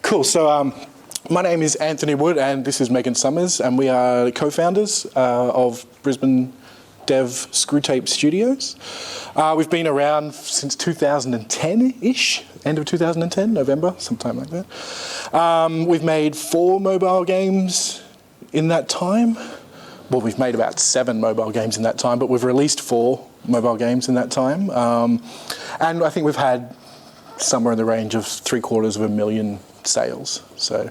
Cool. So my name is Anthony Wood and this is Megan Summers, and we are co-founders of Brisbane dev Screwtape Studios. We've been around since 2010-ish, end of 2010, November, sometime like that. We've made 4 mobile games in that time. Well, we've made about 7 mobile games in that time, but we've released 4 mobile games in that time. And I think we've had somewhere in the range of 750,000 sales. So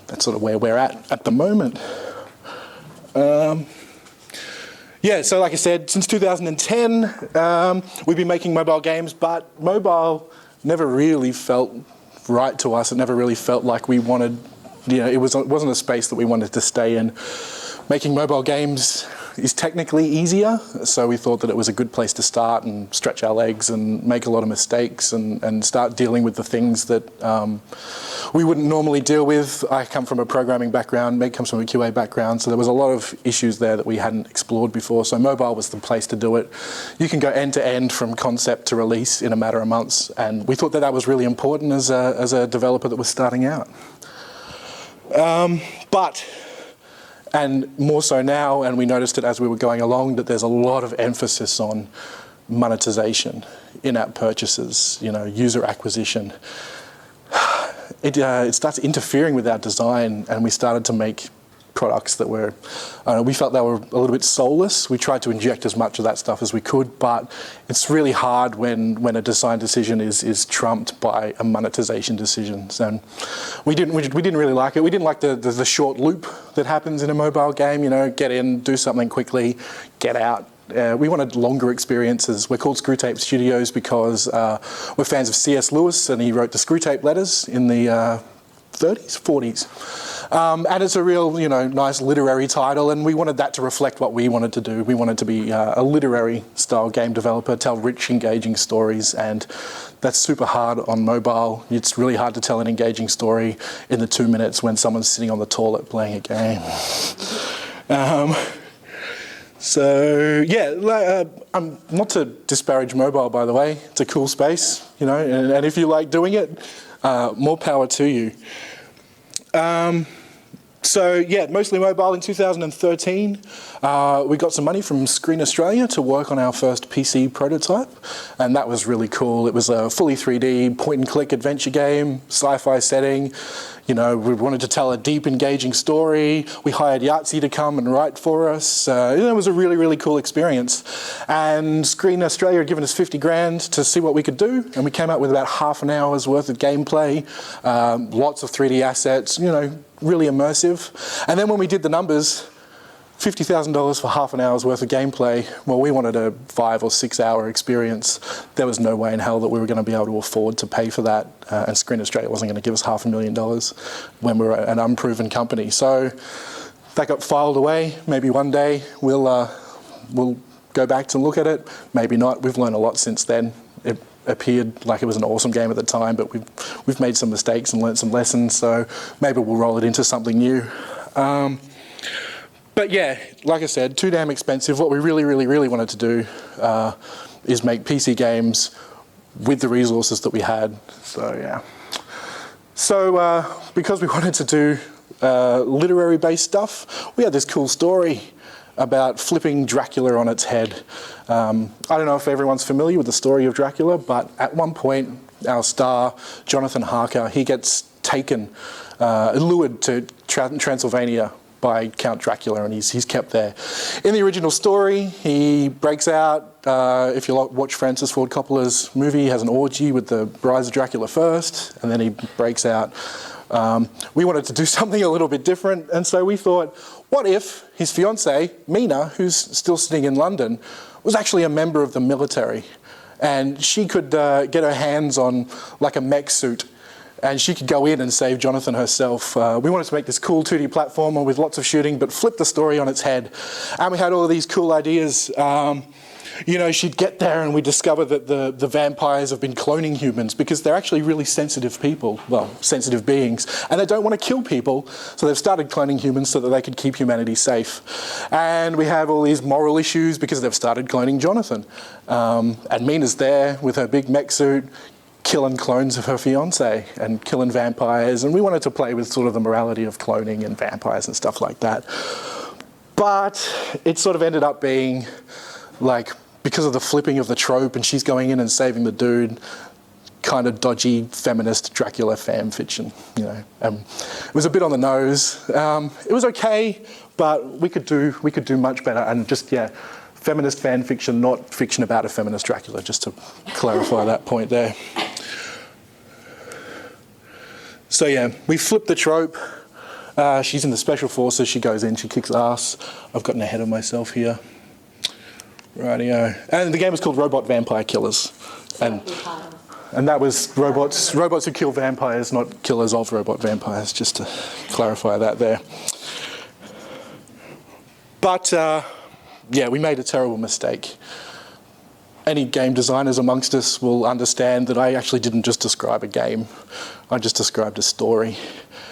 that's sort of where we're at the moment. Yeah, so like I said, since 2010, we've been making mobile games, but mobile never really felt right to us. It never really felt like we wanted, it wasn't a space that we wanted to stay in. Making mobile games is technically easier, so we thought that it was a good place to start and stretch our legs and make a lot of mistakes and start dealing with the things that we wouldn't normally deal with. I come from a programming background, Meg comes from a QA background, so there was a lot of issues there that we hadn't explored before, so mobile was the place to do it. You can go end to end from concept to release in a matter of months, and we thought that that was really important as a developer that was starting out. And more so now, and we noticed it as we were going along, that there's a lot of emphasis on monetization, in-app purchases, user acquisition. It starts interfering with our design, and we started to make products that were, we felt they were a little bit soulless. We tried to inject as much of that stuff as we could, but it's really hard when a design decision is trumped by a monetization decision. So we didn't really like it. We didn't like the short loop that happens in a mobile game. Get in, do something quickly, get out. We wanted longer experiences. We're called Screwtape Studios because we're fans of C.S. Lewis, and he wrote the Screwtape letters in the 30s, 40s. And it's a real, nice literary title, and we wanted that to reflect what we wanted to do. We wanted to be a literary style game developer, tell rich, engaging stories, and that's super hard on mobile. It's really hard to tell an engaging story in the 2 minutes when someone's sitting on the toilet playing a game. So yeah, I'm not to disparage mobile, by the way. It's a cool space, and if you like doing it, more power to you. So yeah, mostly mobile. In 2013, we got some money from Screen Australia to work on our first PC prototype, and that was really cool. It was a fully 3D point-and-click adventure game, sci-fi setting. We wanted to tell a deep, engaging story. We hired Yahtzee to come and write for us. It was a really, really cool experience. And Screen Australia had given us 50 grand to see what we could do, and we came out with about half an hour's worth of gameplay, lots of 3D assets, really immersive. And then when we did the numbers, $50,000 for half an hour's worth of gameplay, well, we wanted a 5 or 6 hour experience. There was no way in hell that we were going to be able to afford to pay for that, and Screen Australia wasn't going to give us $500,000 when we were an unproven company. So that got filed away. Maybe one day we'll go back to look at it. Maybe not. We've learned a lot since then. It appeared like it was an awesome game at the time, but we've made some mistakes and learned some lessons, so maybe we'll roll it into something new. But yeah, like I said, too damn expensive. What we really, really, really wanted to do is make PC games with the resources that we had. So yeah. So because we wanted to do literary-based stuff, we had this cool story about flipping Dracula on its head. I don't know if everyone's familiar with the story of Dracula, but at one point, our star, Jonathan Harker, he gets taken, lured to Transylvania by Count Dracula, and he's kept there. In the original story, he breaks out. If you watch Francis Ford Coppola's movie, he has an orgy with the Rise of Dracula first, and then he breaks out. We wanted to do something a little bit different, and so we thought, what if his fiancée, Mina, who's still sitting in London, was actually a member of the military, and she could get her hands on like a mech suit, and she could go in and save Jonathan herself. We wanted to make this cool 2D platformer with lots of shooting, but flip the story on its head. And we had all of these cool ideas. She'd get there and we discover that the vampires have been cloning humans because they're actually really sensitive people, sensitive beings, and they don't want to kill people, so they've started cloning humans so that they could keep humanity safe. And we have all these moral issues because they've started cloning Jonathan. And Mina's there with her big mech suit, killing clones of her fiance and killing vampires, and we wanted to play with sort of the morality of cloning and vampires and stuff like that. But it sort of ended up being like, because of the flipping of the trope and she's going in and saving the dude, kind of dodgy feminist Dracula fan fiction, you know. It was a bit on the nose. It was okay, but we could do much better, and just, yeah, feminist fan fiction, not fiction about a feminist Dracula, just to clarify that point there. So yeah, we flipped the trope. She's in the Special Forces, she goes in, she kicks ass. I've gotten ahead of myself here. Rightio. And the game was called Robot Vampire Killers. And that was robots who kill vampires, not killers of robot vampires, just to clarify that there. But yeah, we made a terrible mistake. Any game designers amongst us will understand that I actually didn't just describe a game, I just described a story.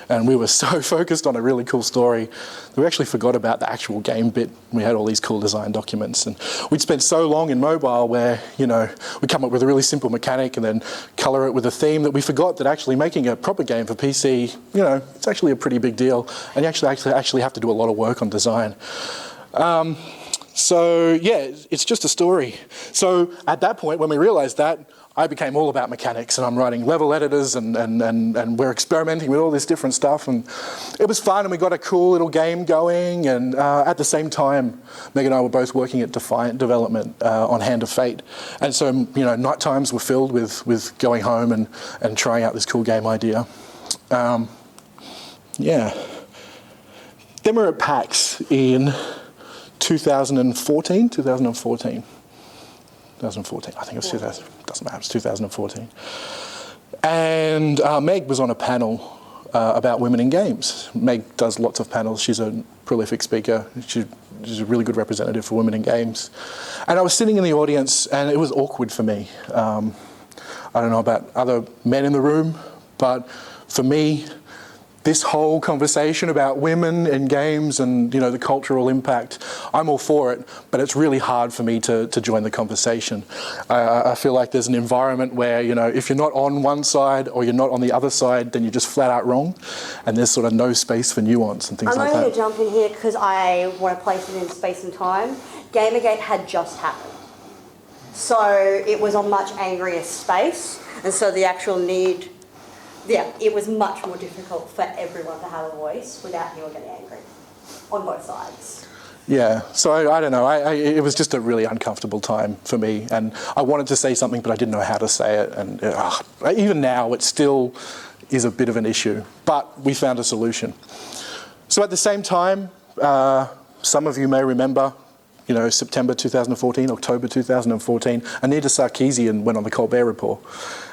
And we were so focused on a really cool story that we actually forgot about the actual game bit. We had all these cool design documents, and we'd spent so long in mobile where, you know, we come up with a really simple mechanic and then colour it with a theme that we forgot that actually making a proper game for PC, you know, it's actually a pretty big deal, and you actually have to do a lot of work on design. So yeah, it's just a story. So at that point, when we realised that, I became all about mechanics, and I'm writing level editors, and we're experimenting with all this different stuff, and it was fun, and we got a cool little game going, and at the same time, Meg and I were both working at Defiant Development on Hand of Fate, and so, you know, night times were filled with going home and trying out this cool game idea. Yeah. Then we were at PAX in 2014, I think it was 2000, doesn't matter, it was 2014. And Meg was on a panel about women in games. Meg does lots of panels, she's a prolific speaker, she's a really good representative for women in games. And I was sitting in the audience, and it was awkward for me. I don't know about other men in the room, but for me, this whole conversation about women in games and, you know, the cultural impact, I'm all for it, but it's really hard for me to join the conversation. I feel like there's an environment where, you know, if you're not on one side or you're not on the other side, then you're just flat out wrong, and there's sort of no space for nuance and things like that. I'm only going to jump in here because I want to place it in space and time. Gamergate had just happened. So it was on much angrier space, and so the actual need... Yeah, it was much more difficult for everyone to have a voice without anyone getting angry, on both sides. Yeah, so I don't know, it was just a really uncomfortable time for me, and I wanted to say something, but I didn't know how to say it, and even now it still is a bit of an issue, but we found a solution. So at the same time, some of you may remember, you know, September 2014, October 2014, Anita Sarkeesian went on the Colbert Report,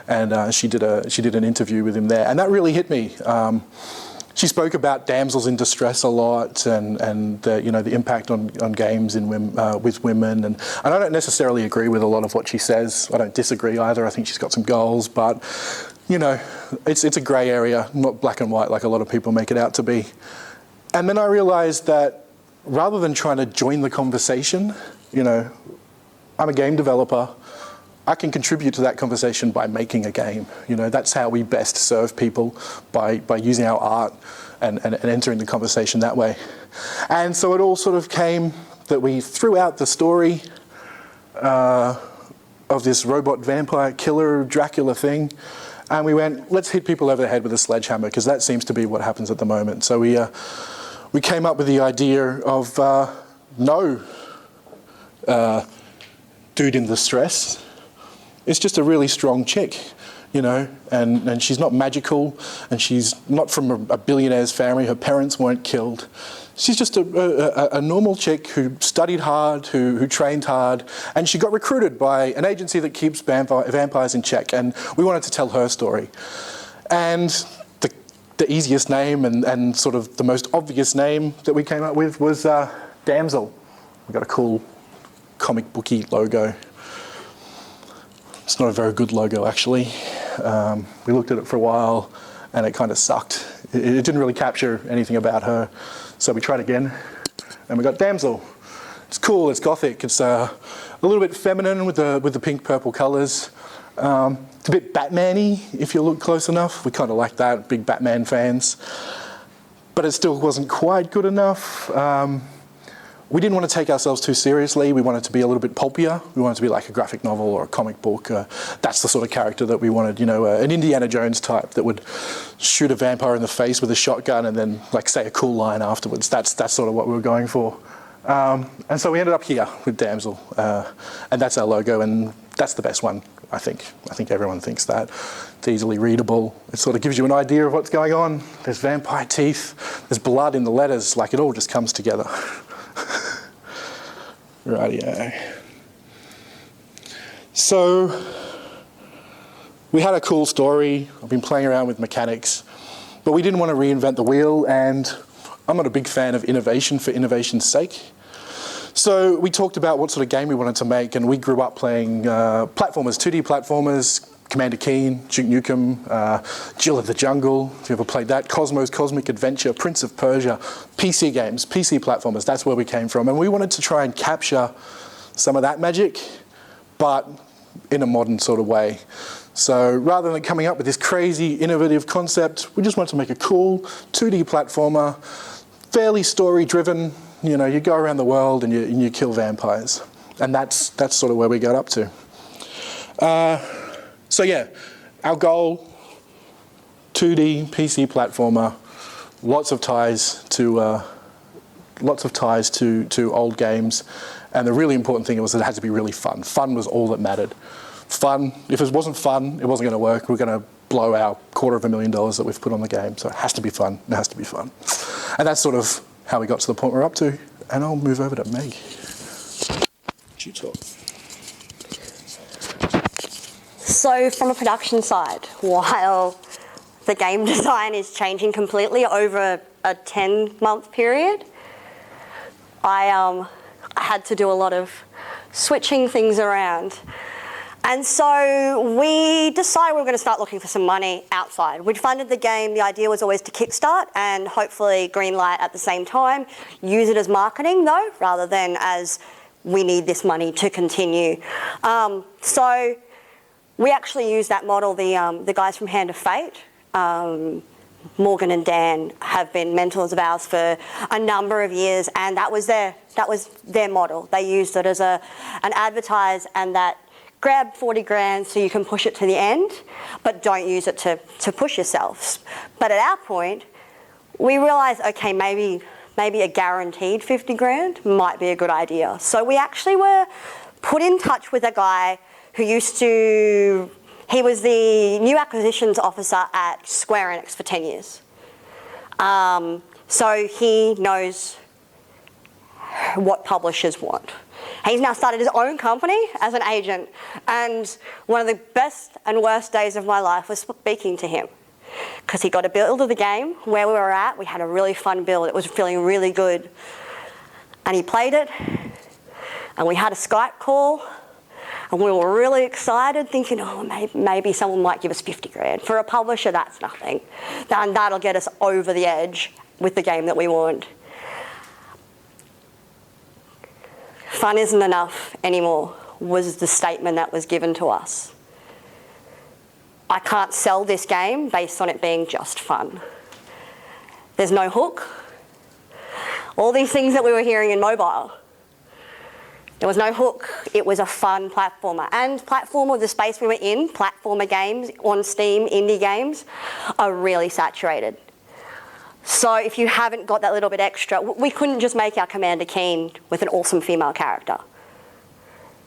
and she did an interview with him there, and that really hit me. She spoke about damsels in distress a lot, and the, you know, the impact on games with women, and I don't necessarily agree with a lot of what she says. I don't disagree either. I think she's got some goals, but you know, it's a grey area, not black and white like a lot of people make it out to be. And then I realised that rather than trying to join the conversation, you know, I'm a game developer. I can contribute to that conversation by making a game. You know, that's how we best serve people, by using our art and entering the conversation that way. And so it all sort of came that we threw out the story of this robot vampire killer Dracula thing, and we went, let's hit people over the head with a sledgehammer, because that seems to be what happens at the moment. So we came up with the idea of no dude in distress. It's just a really strong chick, you know, and she's not magical, and she's not from a billionaire's family. Her parents weren't killed. She's just a normal chick who studied hard, who trained hard, and she got recruited by an agency that keeps vampires in check, and we wanted to tell her story. And the easiest name and sort of the most obvious name that we came up with was Damsel. We got a cool comic booky logo. It's not a very good logo, actually. We looked at it for a while, and it kind of sucked. It didn't really capture anything about her, so we tried again, and we got Damsel. It's cool, it's gothic, it's a little bit feminine with the pink-purple colours. It's a bit Batman-y, if you look close enough. We kind of like that, big Batman fans. But it still wasn't quite good enough. We didn't want to take ourselves too seriously. We wanted to be a little bit pulpier. We wanted to be like a graphic novel or a comic book. That's the sort of character that we wanted, an Indiana Jones type that would shoot a vampire in the face with a shotgun and then like say a cool line afterwards. That's sort of what we were going for. And so we ended up here with Damsel. And that's our logo, and that's the best one, I think. I think everyone thinks that. It's easily readable. It sort of gives you an idea of what's going on. There's vampire teeth. There's blood in the letters. Like, it all just comes together. Rightio. So we had a cool story. I've been playing around with mechanics, but we didn't want to reinvent the wheel, and I'm not a big fan of innovation for innovation's sake. So we talked about what sort of game we wanted to make, and we grew up playing platformers, 2D platformers, Commander Keen, Duke Nukem, Jill of the Jungle, if you ever played that, Cosmos, Cosmic Adventure, Prince of Persia, PC games, PC platformers, that's where we came from. And we wanted to try and capture some of that magic, but in a modern sort of way. So rather than coming up with this crazy, innovative concept, we just wanted to make a cool 2D platformer, fairly story-driven. You go around the world and you kill vampires. And that's sort of where we got up to. So yeah, our goal, 2D PC platformer, lots of ties to old games, and the really important thing was that it had to be really fun. Fun was all that mattered. Fun. If it wasn't fun, it wasn't going to work. We're going to blow our $250,000 that we've put on the game. So it has to be fun. It has to be fun, and that's sort of how we got to the point we're up to. And I'll move over to Meg. You talk. So from a production side, while the game design is changing completely over a 10-month period, I had to do a lot of switching things around. And so we decided we were going to start looking for some money outside. We'd funded the game. The idea was always to kickstart and hopefully greenlight at the same time. Use it as marketing, though, rather than as we need this money to continue. So we actually used that model. The guys from Hand of Fate, Morgan and Dan, have been mentors of ours for a number of years, and that was their model. They used it as an advertise, and that grab 40 grand so you can push it to the end, but don't use it to push yourselves. But at our point, we realised, okay, maybe a guaranteed 50 grand might be a good idea. So we actually were put in touch with a guy who he was the new acquisitions officer at Square Enix for 10 years. So he knows what publishers want. He's now started his own company as an agent, and one of the best and worst days of my life was speaking to him, because he got a build of the game where we were at. We had a really fun build. It was feeling really good. And he played it, and we had a Skype call, and we were really excited, thinking, oh, maybe someone might give us 50 grand. For a publisher, that's nothing. And that'll get us over the edge with the game that we want. Fun isn't enough anymore, was the statement that was given to us. I can't sell this game based on it being just fun. There's no hook. All these things that we were hearing in mobile. There was no hook. It was a fun platformer. And platformer, the space we were in, platformer games on Steam, indie games, are really saturated. So if you haven't got that little bit extra, we couldn't just make our Commander Keen with an awesome female character.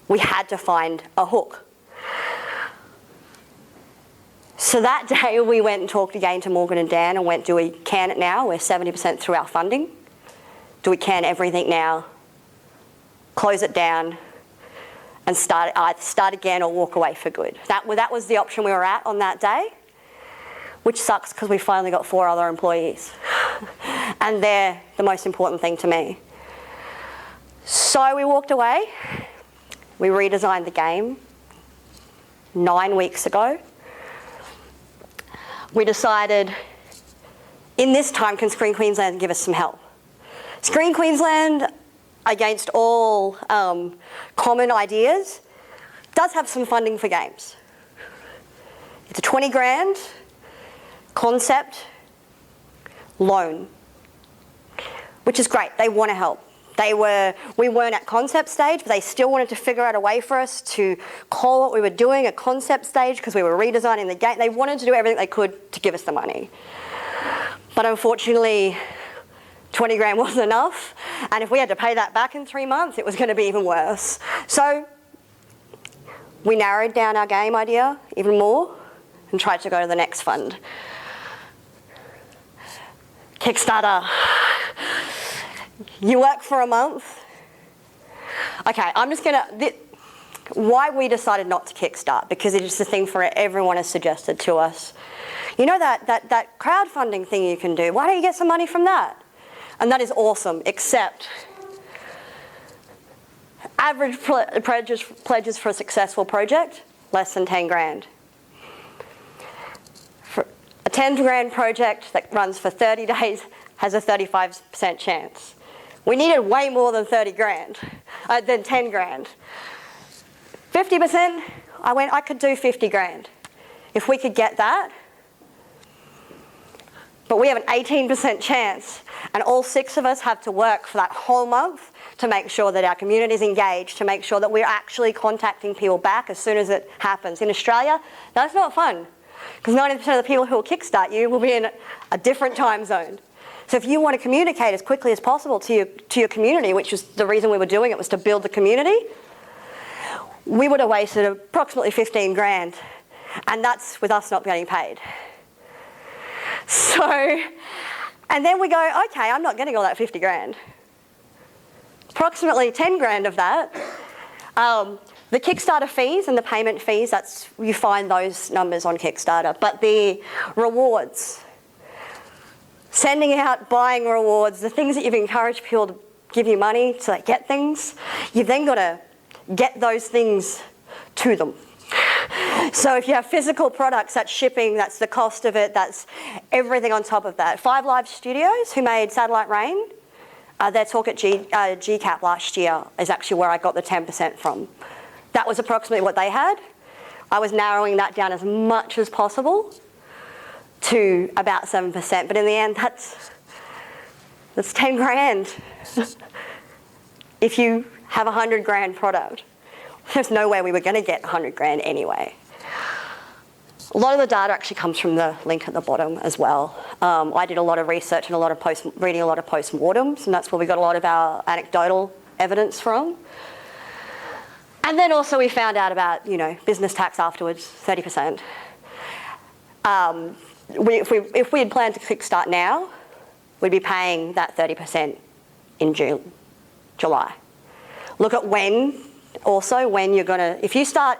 We had to find a hook. So that day we went and talked again to Morgan and Dan and went, do we can it now? We're 70% through our funding. Do we can everything now, close it down, and start again or walk away for good? That was the option we were at on that day, which sucks because we finally got 4 other employees. And they're the most important thing to me. So we walked away. We redesigned the game 9 weeks ago. We decided, in this time, can Screen Queensland give us some help? Screen Queensland, against all common ideas, does have some funding for games. It's a 20 grand concept loan, which is great. They want to help. We weren't at concept stage, but they still wanted to figure out a way for us to call what we were doing a concept stage because we were redesigning the game. They wanted to do everything they could to give us the money. But unfortunately, 20 grand wasn't enough. And if we had to pay that back in 3 months, it was going to be even worse. So we narrowed down our game idea even more and tried to go to the next fund. Kickstarter. You work for a month. Okay, I'm just gonna, why we decided not to kickstart, because it's the thing for everyone has suggested to us. You know that crowdfunding thing you can do, why don't you get some money from that? And that is awesome, except average pledges for a successful project, less than 10 grand. For a 10 grand project that runs for 30 days has a 35% chance. We needed way more than 30 grand, than 10 grand. 50%, I could do 50 grand. If we could get that, but we have an 18% chance, and all 6 of us have to work for that whole month to make sure that our community is engaged, to make sure that we're actually contacting people back as soon as it happens. In Australia, that's not fun, because 90% of the people who will kickstart you will be in a different time zone. So if you want to communicate as quickly as possible to your community, which is the reason we were doing it, was to build the community, we would have wasted approximately 15 grand. And that's with us not getting paid. So, and then we go, okay, I'm not getting all that 50 grand. Approximately 10 grand of that. The Kickstarter fees and the payment fees, you find those numbers on Kickstarter. But the rewards, sending out, buying rewards, the things that you've encouraged people to give you money so they get things, you've then got to get those things to them. So if you have physical products, that's shipping, that's the cost of it, that's everything on top of that. 5 Live Studios, who made Satellite Rain, their talk at GCAP last year is actually where I got the 10% from. That was approximately what they had. I was narrowing that down as much as possible to about 7%, but in the end, that's 10 grand. If you have a 100 grand product, there's no way we were going to get 100 grand anyway. A lot of the data actually comes from the link at the bottom as well. I did a lot of research and reading a lot of post-mortems, and that's where we got a lot of our anecdotal evidence from. And then also we found out about, business tax afterwards, 30%. If we had planned to kickstart now, we'd be paying that 30% in July. Look at when you're gonna, if you start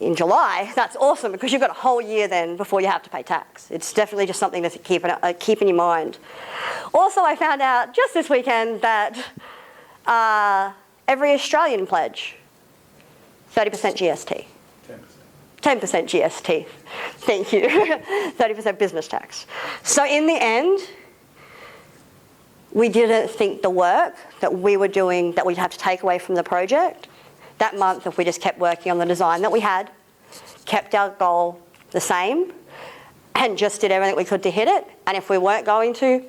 in July, that's awesome because you've got a whole year then before you have to pay tax. It's definitely just something to keep in your mind. Also, I found out just this weekend that every Australian pledge, 30% GST. 10% GST. Thank you. 30% business tax. So in the end, we didn't think the work that we were doing that we'd have to take away from the project that month if we just kept working on the design that we had, kept our goal the same, and just did everything we could to hit it. And if we weren't going to,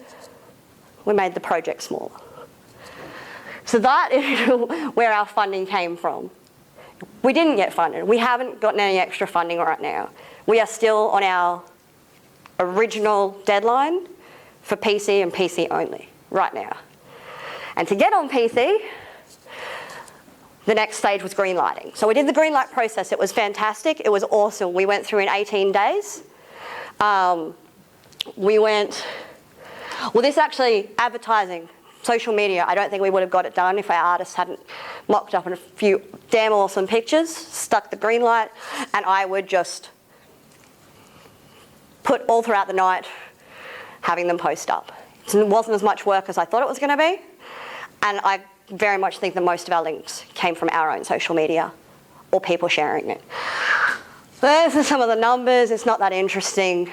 we made the project smaller. So that is where our funding came from. We didn't get funded. We haven't gotten any extra funding right now. We are still on our original deadline for PC and PC only right now. And to get on PC, the next stage was greenlighting. So we did the greenlight process. It was fantastic. It was awesome. We went through in 18 days. This actually, advertising, social media, I don't think we would have got it done if our artists hadn't mocked up a few damn awesome pictures, stuck the green light, and I would just put all throughout the night having them post up. It wasn't as much work as I thought it was going to be, and I very much think that most of our links came from our own social media or people sharing it. Those are some of the numbers. It's not that interesting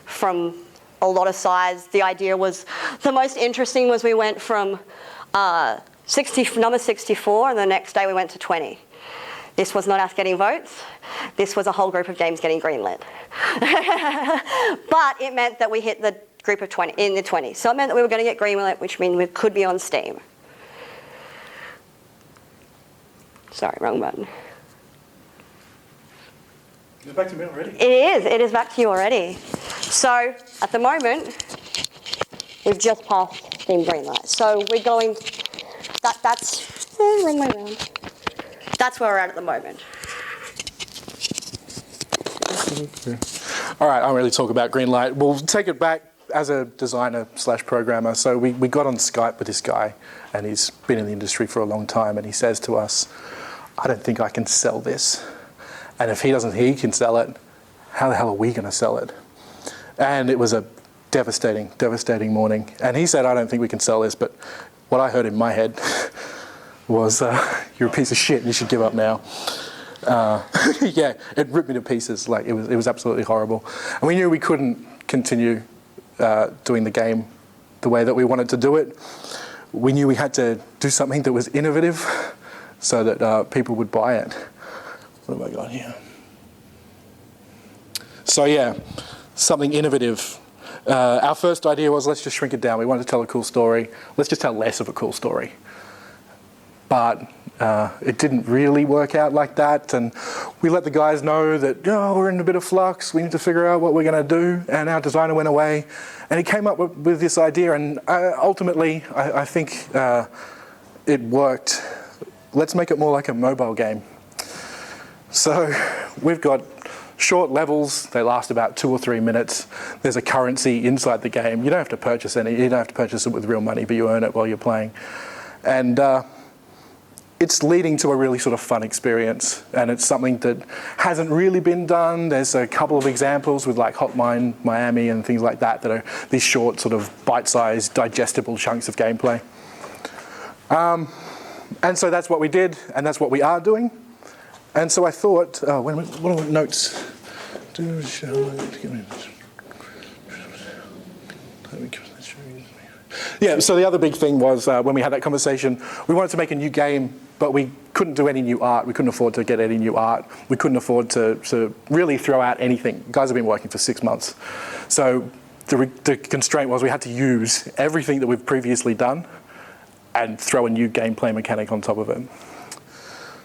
from a lot of sides. The idea was, the most interesting was we went from number 64 and the next day we went to 20. This was not us getting votes. This was a whole group of games getting greenlit. But it meant that we hit the group of 20, in the 20s. So it meant that we were going to get greenlit, which means we could be on Steam. Sorry, wrong button. Is it back to me already? It is back to you already. So at the moment, we've just passed Steam greenlight. So we're going, that's, wrong way around. That's where we're at the moment. All right, I won't really talk about Greenlight. We'll take it back as a designer / programmer. So we got on Skype with this guy, and he's been in the industry for a long time, and he says to us, I don't think I can sell this. And if he doesn't think he can sell it, how the hell are we going to sell it? And it was a devastating morning. And he said, I don't think we can sell this, but what I heard in my head was, you're a piece of shit, you should give up now. Yeah, it ripped me to pieces. Like it was absolutely horrible. And we knew we couldn't continue doing the game the way that we wanted to do it. We knew we had to do something that was innovative so that people would buy it. What have I got here? So yeah, something innovative. Our first idea was, let's just shrink it down. We wanted to tell a cool story. Let's just tell less of a cool story. But it didn't really work out like that, and we let the guys know that, oh, we're in a bit of flux, we need to figure out what we're going to do, and our designer went away, and he came up with this idea, and ultimately, I think it worked. Let's make it more like a mobile game. So we've got short levels, they last about 2 or 3 minutes. There's a currency inside the game. You don't have to purchase any, you don't have to purchase it with real money, but you earn it while you're playing. And it's leading to a really sort of fun experience, and it's something that hasn't really been done. There's a couple of examples with like Hotline Miami and things like that are these short sort of bite-sized digestible chunks of gameplay. And so that's what we did, and that's what we are doing. And so I thought, what are the notes? Yeah, so the other big thing was when we had that conversation, we wanted to make a new game, but we couldn't do any new art. We couldn't afford to get any new art. We couldn't afford to really throw out anything. Guys have been working for 6 months. So the constraint was we had to use everything that we've previously done and throw a new gameplay mechanic on top of it.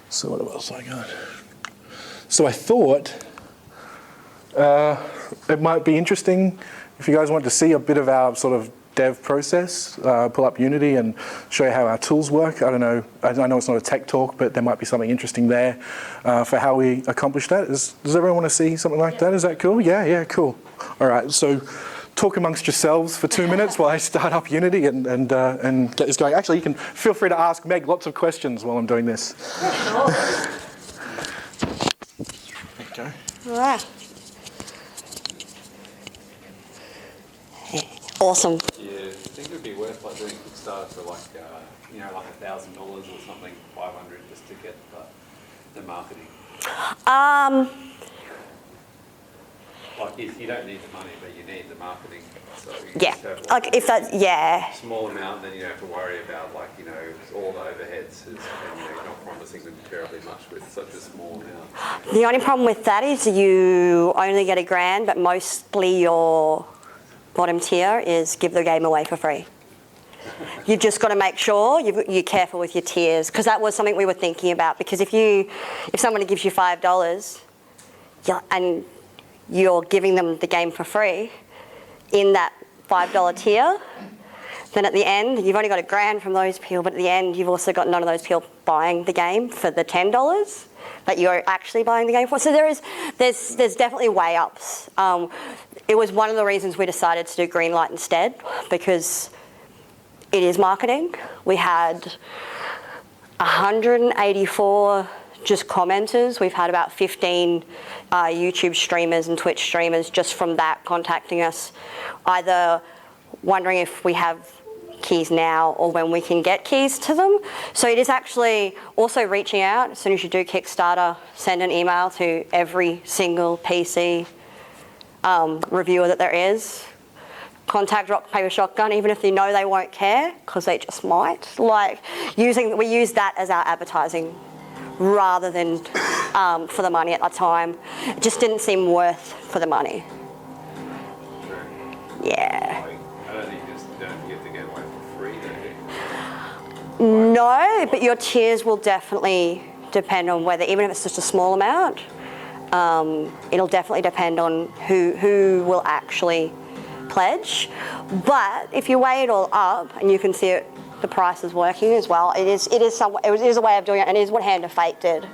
So what else I got? So I thought it might be interesting if you guys want to see a bit of our sort of dev process, pull up Unity and show you how our tools work. I don't know, I know it's not a tech talk, but there might be something interesting there for how we accomplish that. Does everyone want to see something like that? Is that cool? Yeah, cool. All right, so talk amongst yourselves for 2 minutes while I start up Unity and get this going. Actually, you can feel free to ask Meg lots of questions while I'm doing this. There you go. All right. Awesome. Yeah, I think it would be worth like doing Kickstarter for like like $1,000 or something, 500 just to get the marketing. Like if you don't need the money, but you need the marketing, so you Yeah, just have like if that, yeah. small amount, then you don't have to worry about all the overheads, and you're not promising them terribly much with such a small amount. The only problem with that is you only get $1,000, but mostly your bottom tier is give the game away for free. You've just got to make sure you're careful with your tiers, because that was something we were thinking about. Because if somebody gives you $5 and you're giving them the game for free in that $5 tier, then at the end you've only got $1,000 from those people, but at the end you've also got none of those people buying the game for the $10 that you're actually buying the game for. So there's definitely way ups. It was one of the reasons we decided to do Greenlight instead, because it is marketing. We had 184 just commenters. We've had about 15 YouTube streamers and Twitch streamers just from that contacting us, either wondering if we have keys now or when we can get keys to them. So it is actually also reaching out. As soon as you do Kickstarter, send an email to every single PC reviewer that there is. Contact Rock, Paper, Shotgun, even if you know they won't care, because they just might. We use that as our advertising rather than for the money at the time. It just didn't seem worth for the money. Yeah. I don't think you don't get to get away for free, do you? No, but your tiers will definitely depend on whether, even if it's just a small amount, it'll definitely depend on who will actually pledge. But if you weigh it all up, and you can see it, the price is working as well. It is a way of doing it, and it is what Hand of Fate did.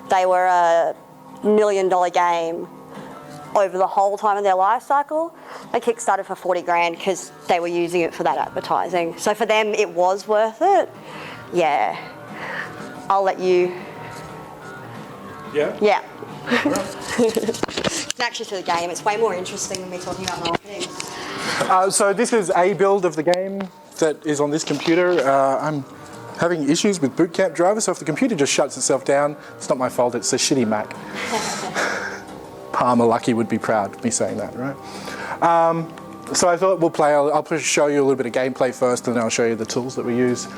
They were a $1 million game over the whole time of their life cycle. They kickstarted for 40 grand because they were using it for that advertising. So for them, it was worth it. Yeah. I'll let you. Yeah? Yeah. You can actually see the game. It's way more interesting than me talking about marketing. So this is a build of the game that is on this computer. I'm having issues with Boot Camp driver, so if the computer just shuts itself down, it's not my fault, it's a shitty Mac. Palmer Lucky would be proud of me saying that, right? So I thought we'll play, I'll show you a little bit of gameplay first, and then I'll show you the tools that we use.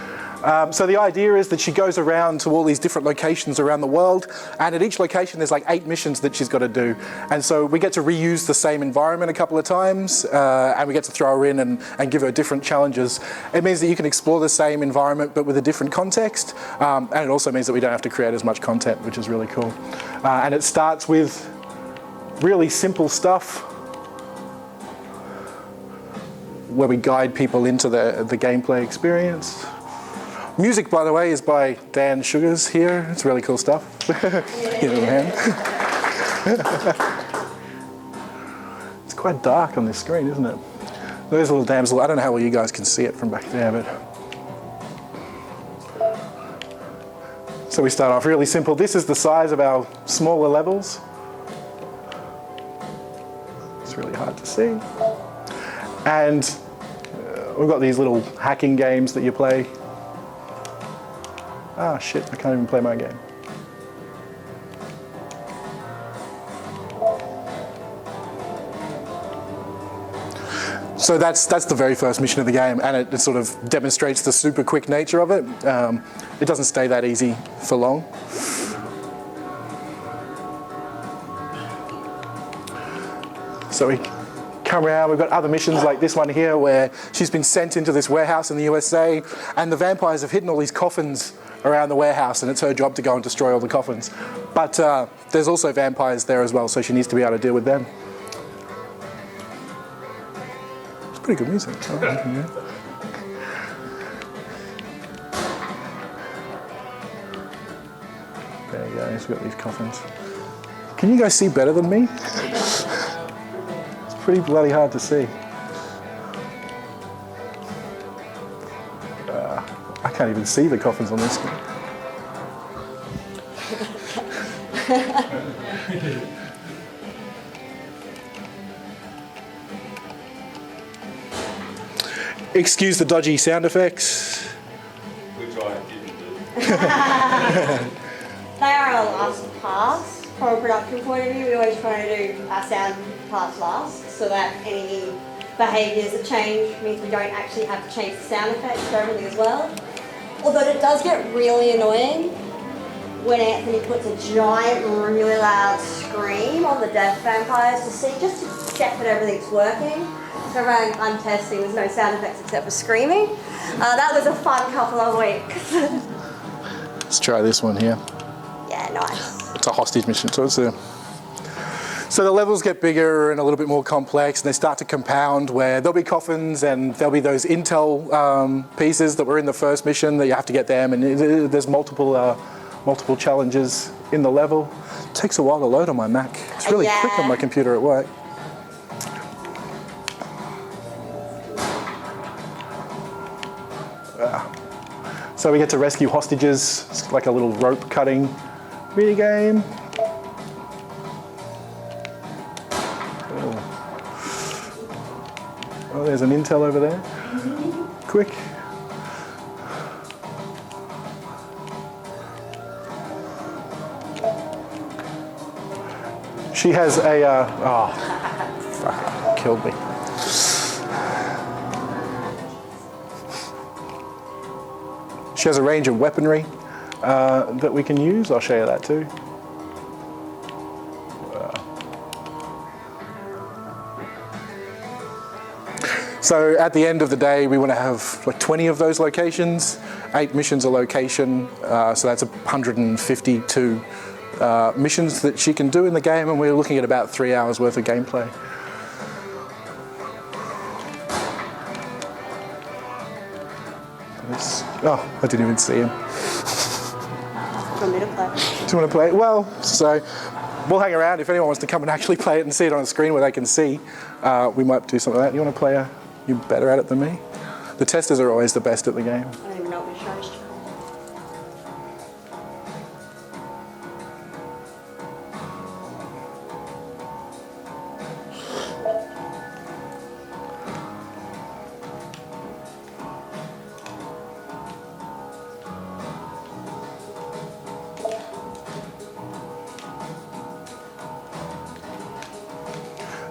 So the idea is that she goes around to all these different locations around the world, and at each location there's like 8 missions that she's got to do. And so we get to reuse the same environment a couple of times, and we get to throw her in and give her different challenges. It means that you can explore the same environment but with a different context, and it also means that we don't have to create as much content, which is really cool. And it starts with really simple stuff where we guide people into the gameplay experience. Music, by the way, is by Dan Sugars here. It's really cool stuff. Give him a hand. It's quite dark on this screen, isn't it? There's a little damsel. I don't know how well you guys can see it from back there, but... So we start off really simple. This is the size of our smaller levels. It's really hard to see. And we've got these little hacking games that you play. Ah, shit, I can't even play my game. So that's the very first mission of the game, and it sort of demonstrates the super quick nature of it. It doesn't stay that easy for long. So we come around, we've got other missions like this one here where she's been sent into this warehouse in the USA, and the vampires have hidden all these coffins around the warehouse, and it's her job to go and destroy all the coffins. But there's also vampires there as well, so she needs to be able to deal with them. It's pretty good music. I like it, yeah. There you go, we've got these coffins. Can you guys see better than me? It's pretty bloody hard to see. I can't even see the coffins on this screen. Excuse the dodgy sound effects. Which I didn't do. They are our last pass from a production point of view. We always try to do our sound pass last, so that any behaviours that change means we don't actually have to change the sound effects for everything as well. Although it does get really annoying when Anthony puts a giant, really loud scream on the death vampires to see, just to check that everything's working. So I'm testing, there's no sound effects except for screaming. That was a fun couple of weeks. Let's try this one here. Yeah, nice. It's a hostage mission, so it's a... So the levels get bigger and a little bit more complex, and they start to compound where there'll be coffins and there'll be those intel pieces that were in the first mission that you have to get them, and there's multiple challenges in the level. It takes a while to load on my Mac. It's really quick on my computer at work. So we get to rescue hostages. It's like a little rope cutting mini game. Oh, there's an intel over there. Quick. She has a, oh, fuck, killed me. She has a range of weaponry that we can use. I'll show you that too. So at the end of the day, we want to have like 20 of those locations, 8 missions a location, so that's 152 missions that she can do in the game, and we're looking at about 3 hours worth of gameplay. Oh, I didn't even see him. Do you want me to play? Do you want to play it? Well, so we'll hang around. If anyone wants to come and actually play it and see it on a screen where they can see, we might do something like that. You want to play you're better at it than me? The testers are always the best at the game. I don't even know what we're showing.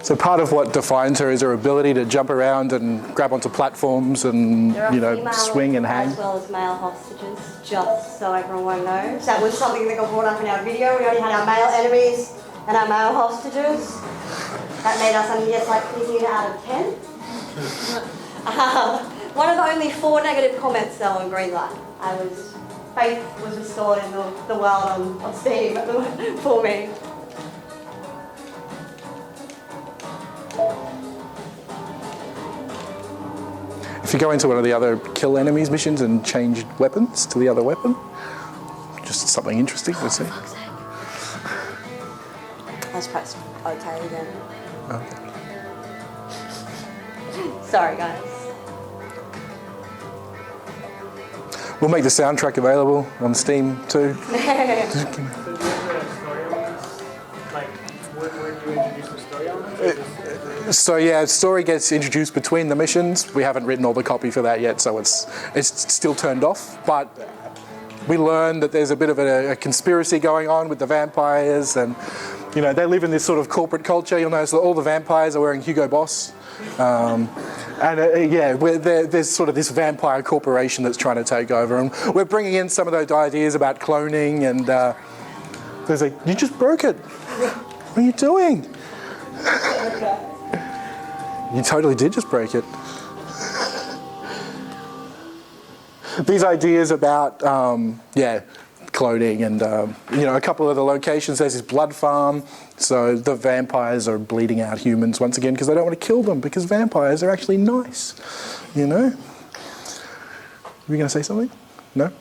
So part of what defines her is her ability to jump around and grab onto platforms and, Female swing and hang. as well as male hostages, just so everyone knows. That was something that got brought up in our video. We already had our male enemies and our male hostages. That made us, yes, like 15 out of 10. One of only 4 negative comments though on Greenlight. Faith was restored in the world on Steam for me. If you go into one of the other kill enemies missions and change weapons to the other weapon, just something interesting to see. Let's press OK again. Okay. Sorry guys. We'll make the soundtrack available on Steam too. So yeah, story gets introduced between the missions. We haven't written all the copy for that yet, so it's still turned off. But we learn that there's a bit of a conspiracy going on with the vampires, and they live in this sort of corporate culture. You'll notice that all the vampires are wearing Hugo Boss, there's sort of this vampire corporation that's trying to take over, and we're bringing in some of those ideas about cloning. And there's you just broke it. What are you doing? You totally did just break it. These ideas about, cloning and, a couple of the locations, there's this blood farm, so the vampires are bleeding out humans once again because they don't want to kill them, because vampires are actually nice, Were you going to say something? No?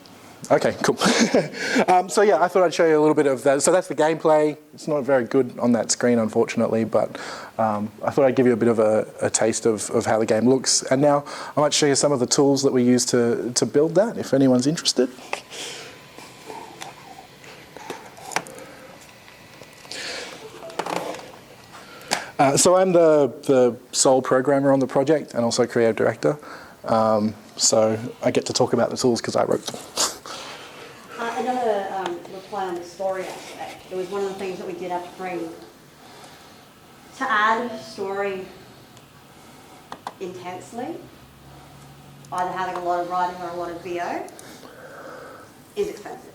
Okay, cool. I thought I'd show you a little bit of that. So that's the gameplay. It's not very good on that screen, unfortunately, but I thought I'd give you a bit of a taste of how the game looks. And now I might show you some of the tools that we use to build that, if anyone's interested. So I'm the sole programmer on the project and also creative director. So I get to talk about the tools because I wrote them. Another reply on the story aspect. It was one of the things that we did have to bring. To add story intensely, either having a lot of writing or a lot of VO, is expensive.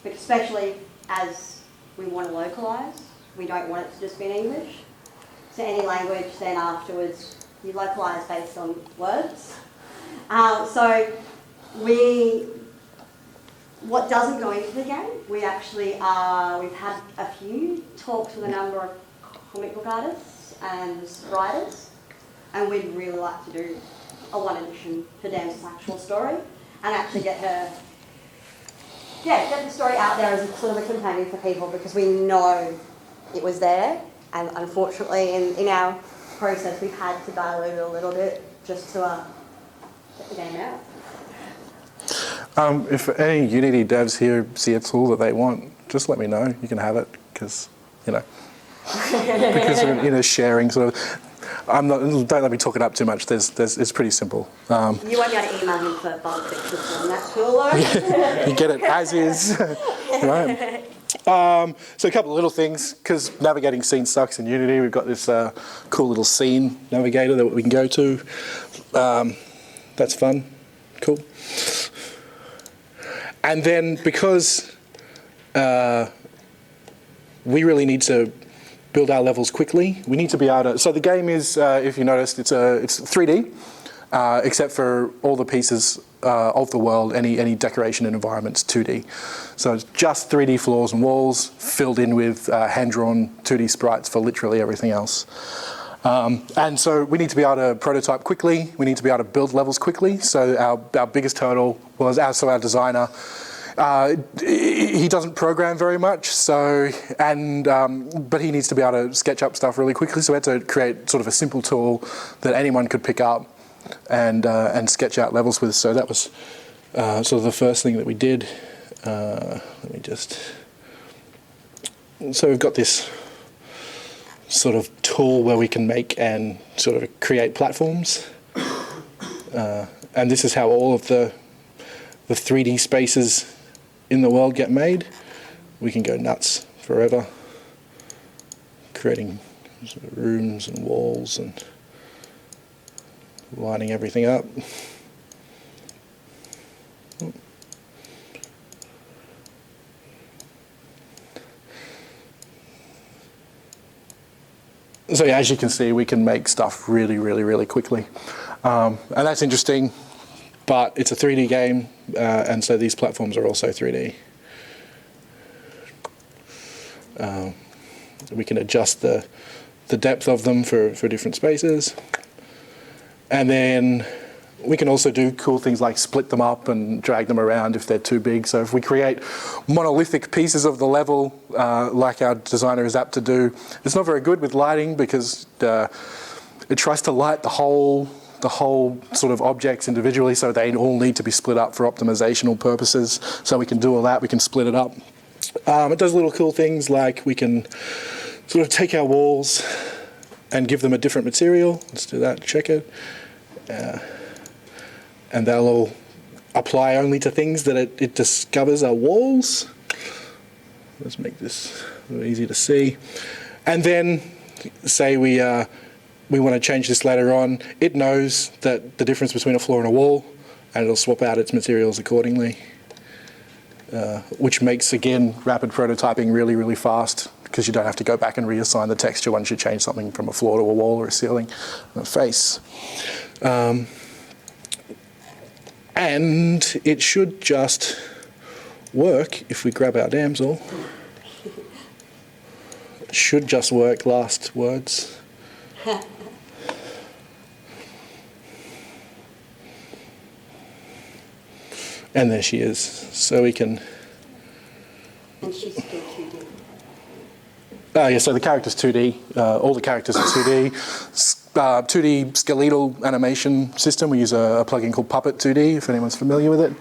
But especially as we want to localise, we don't want it to just be in English. So any language, then afterwards, you localise based on words. What doesn't go into the game, we've had a few talks with a number of comic book artists and writers, and we'd really like to do a one edition for Damsel's actual story, and actually get the story out there as a sort of a companion for people, because we know it was there, and unfortunately in our process we've had to dilute it a little bit just to get the game out. If any Unity devs here see a tool that they want, just let me know. You can have it, because because we're in a sharing sort of. Don't let me talk it up too much. It's pretty simple. You won't be able to email him for bug fixes on that tool though. You get it as is, right? So a couple of little things, because navigating scene sucks in Unity. We've got this cool little scene navigator that we can go to. That's fun. Cool. And then because we really need to build our levels quickly, we need to be able to, so the game is, if you noticed, it's 3D, except for all the pieces of the world, any decoration and environment's 2D. So it's just 3D floors and walls filled in with hand-drawn 2D sprites for literally everything else. And so we need to be able to prototype quickly, we need to be able to build levels quickly. So our biggest hurdle was our designer. He doesn't program very much, but he needs to be able to sketch up stuff really quickly. So we had to create sort of a simple tool that anyone could pick up and sketch out levels with. So that was sort of the first thing that we did. Let me just. So we've got this sort of tool where we can make and sort of create platforms, and this is how all of the 3D spaces in the world get made. We can go nuts forever, creating sort of rooms and walls and lining everything up. So yeah, as you can see, we can make stuff really, really, really quickly. And that's interesting, but it's a 3D game, and so these platforms are also 3D. We can adjust the depth of them for different spaces. And then we can also do cool things like split them up and drag them around if they're too big. So if we create monolithic pieces of the level, like our designer is apt to do, it's not very good with lighting because it tries to light the whole sort of objects individually, so they all need to be split up for optimizational purposes. So we can do all that, we can split it up. It does little cool things like we can sort of take our walls and give them a different material. Let's do that, check it. And they'll all apply only to things that it discovers are walls. Let's make this a little easy to see. And then say we want to change this later on, it knows that the difference between a floor and a wall, and it'll swap out its materials accordingly, which makes, again, rapid prototyping really, really fast because you don't have to go back and reassign the texture once you change something from a floor to a wall or a ceiling or a face. And it should just work if we grab our Damsel. It should just work, last words. And there she is. So we can... And she's still 2D. Yeah, so the character's 2D. All the characters are 2D. 2D skeletal animation system. We use a plugin called Puppet 2D, if anyone's familiar with it.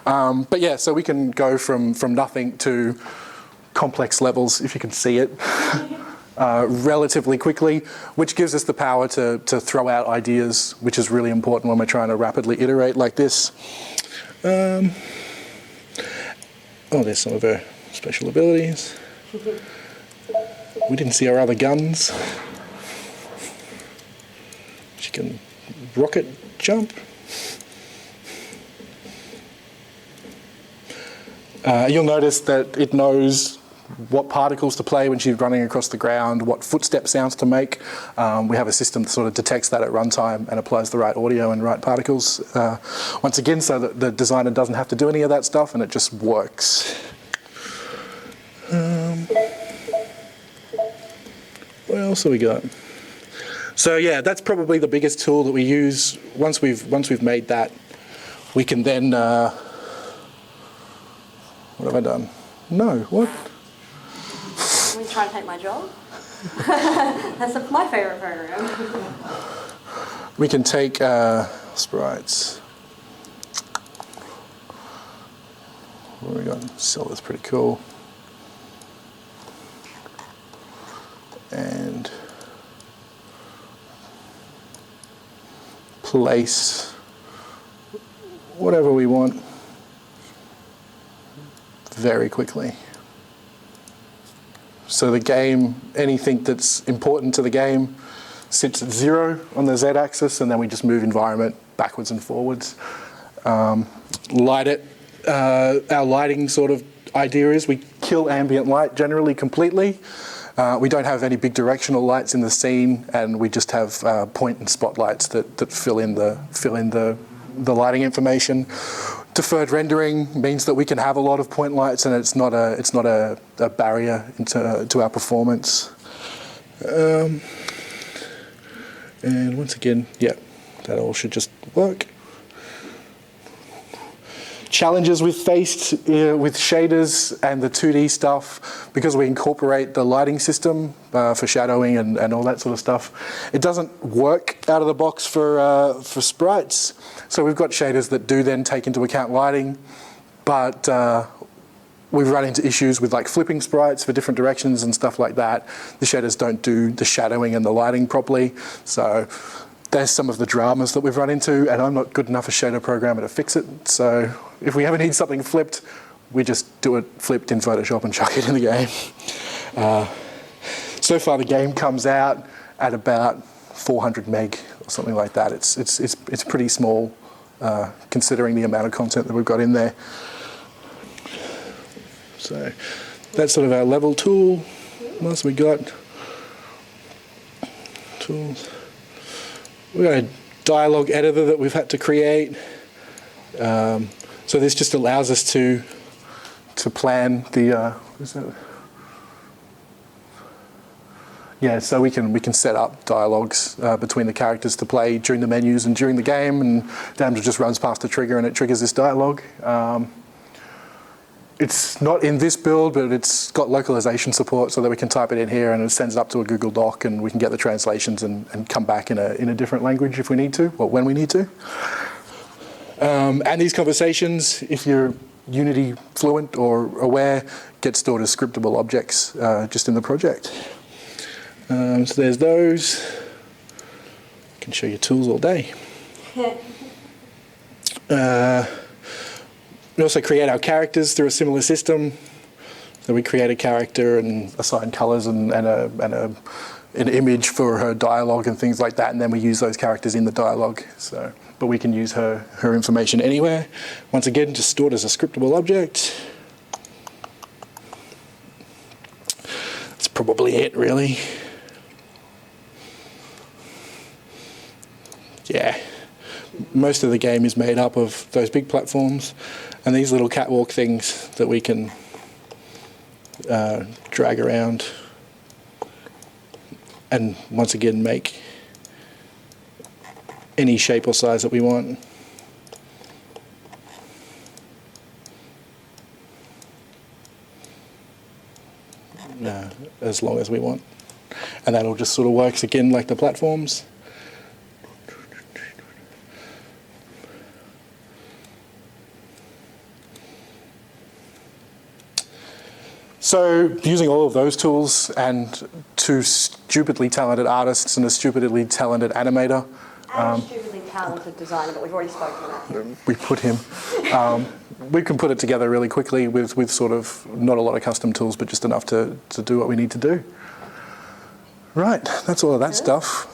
But yeah, so we can go from nothing to complex levels, if you can see it, relatively quickly, which gives us the power to throw out ideas, which is really important when we're trying to rapidly iterate like this. Oh, there's some of her special abilities. We didn't see our other guns. She can rocket jump. You'll notice that it knows what particles to play when she's running across the ground, what footstep sounds to make. We have a system that sort of detects that at runtime and applies the right audio and right particles. Once again, so that the designer doesn't have to do any of that stuff and it just works. What else have we got? So yeah, that's probably the biggest tool that we use. Once we've made that, we can then. What have I done? No, what? Are you trying to take my job? That's my favourite program. We can take sprites. What have we got? Cell is pretty cool. And place whatever we want very quickly. So the game, anything that's important to the game sits at 0 on the Z-axis, and then we just move environment backwards and forwards. Light it our lighting sort of idea is we kill ambient light generally completely. We don't have any big directional lights in the scene, and we just have point and spotlights that fill in the lighting information. Deferred rendering means that we can have a lot of point lights, and it's not a barrier to our performance. And once again, yeah, that all should just work. Challenges we've faced with shaders and the 2D stuff, because we incorporate the lighting system for shadowing and all that sort of stuff. It doesn't work out of the box for sprites. So we've got shaders that do then take into account lighting, but we've run into issues with like flipping sprites for different directions and stuff like that. The shaders don't do the shadowing and the lighting properly. So there's some of the dramas that we've run into, and I'm not good enough a shader programmer to fix it. So if we ever need something flipped, we just do it flipped in Photoshop and chuck it in the game. So far the game comes out at about 400 meg or something like that. It's pretty small considering the amount of content that we've got in there. So that's sort of our level tool. What else we got? Tools. We've got a dialogue editor that we've had to create. So this just allows us to plan the. So we can set up dialogues between the characters to play during the menus and during the game, and Damsel just runs past a trigger and it triggers this dialogue. It's not in this build, but it's got localization support so that we can type it in here and it sends it up to a Google Doc, and we can get the translations and come back in a different language if we need to, or when we need to. And these conversations, if you're Unity fluent or aware, get stored as scriptable objects just in the project. So there's those. I can show you tools all day. We also create our characters through a similar system. So we create a character and assign colours and an image for her dialogue and things like that, and then we use those characters in the dialogue. So, but we can use her information anywhere. Once again, just stored as a scriptable object. That's probably it, really. Yeah. Most of the game is made up of those big platforms and these little catwalk things that we can drag around and once again make any shape or size that we want. As long as we want. And that all just sort of works again like the platforms. So using all of those tools and two stupidly talented artists and a stupidly talented animator. And a stupidly talented designer, but we've already spoken about him. We put him. We can put it together really quickly with sort of not a lot of custom tools, but just enough to do what we need to do. Right, that's all of that stuff.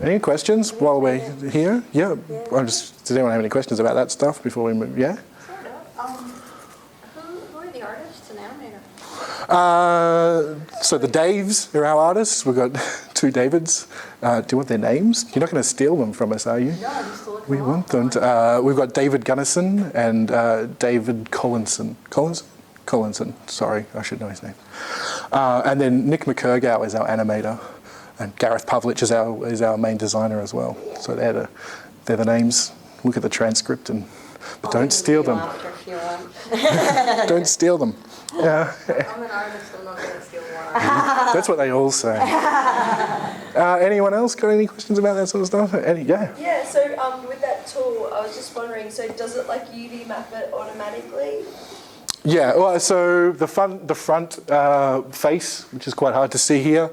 Any questions while we're here? Yeah. Does anyone have any questions about that stuff before we move? Yeah? So the Daves are our artists. We've got two Davids. Do you want their names? You're not going to steal them from us, are you? No, I'm just looking. We want them to. We've got David Gunnison and David Collinson. Collinson. Sorry, I should know his name. And then Nick McCurgow is our animator, and Gareth Pavlich is our main designer as well. So they're the names. Look at the transcript but don't steal them. Don't steal them. Yeah. I'm an artist, I'm not going to steal one. That's what they all say. Anyone else got any questions about that sort of stuff? Yeah, so with that tool, I was just wondering, so does it like UV map it automatically? Yeah, well, so the front face, which is quite hard to see here,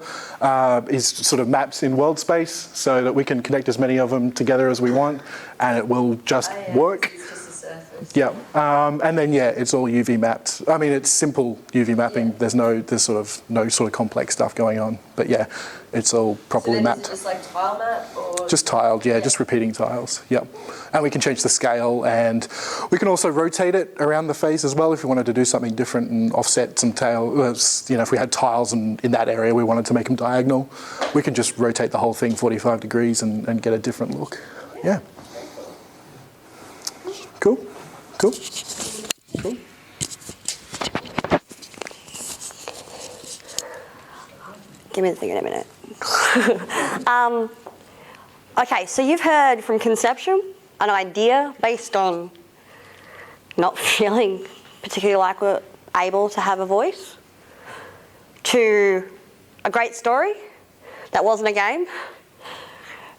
is sort of maps in world space so that we can connect as many of them together as we want, and it will just work. It's just a surface. Yeah, and then it's all UV mapped. I mean, it's simple UV mapping. Yeah. There's no sort of complex stuff going on. But yeah, it's all properly So then mapped. is it just like tile map or? Just tiled, just repeating tiles. Yep, and we can change the scale, and we can also rotate it around the face as well if we wanted to do something different and offset some tails. If we had tiles in that area, we wanted to make them diagonal, we can just rotate the whole thing 45 degrees and get a different look. Yeah. Cool. Give me the thing in a minute. Okay, so you've heard from conception, an idea based on not feeling particularly like we're able to have a voice, to a great story that wasn't a game,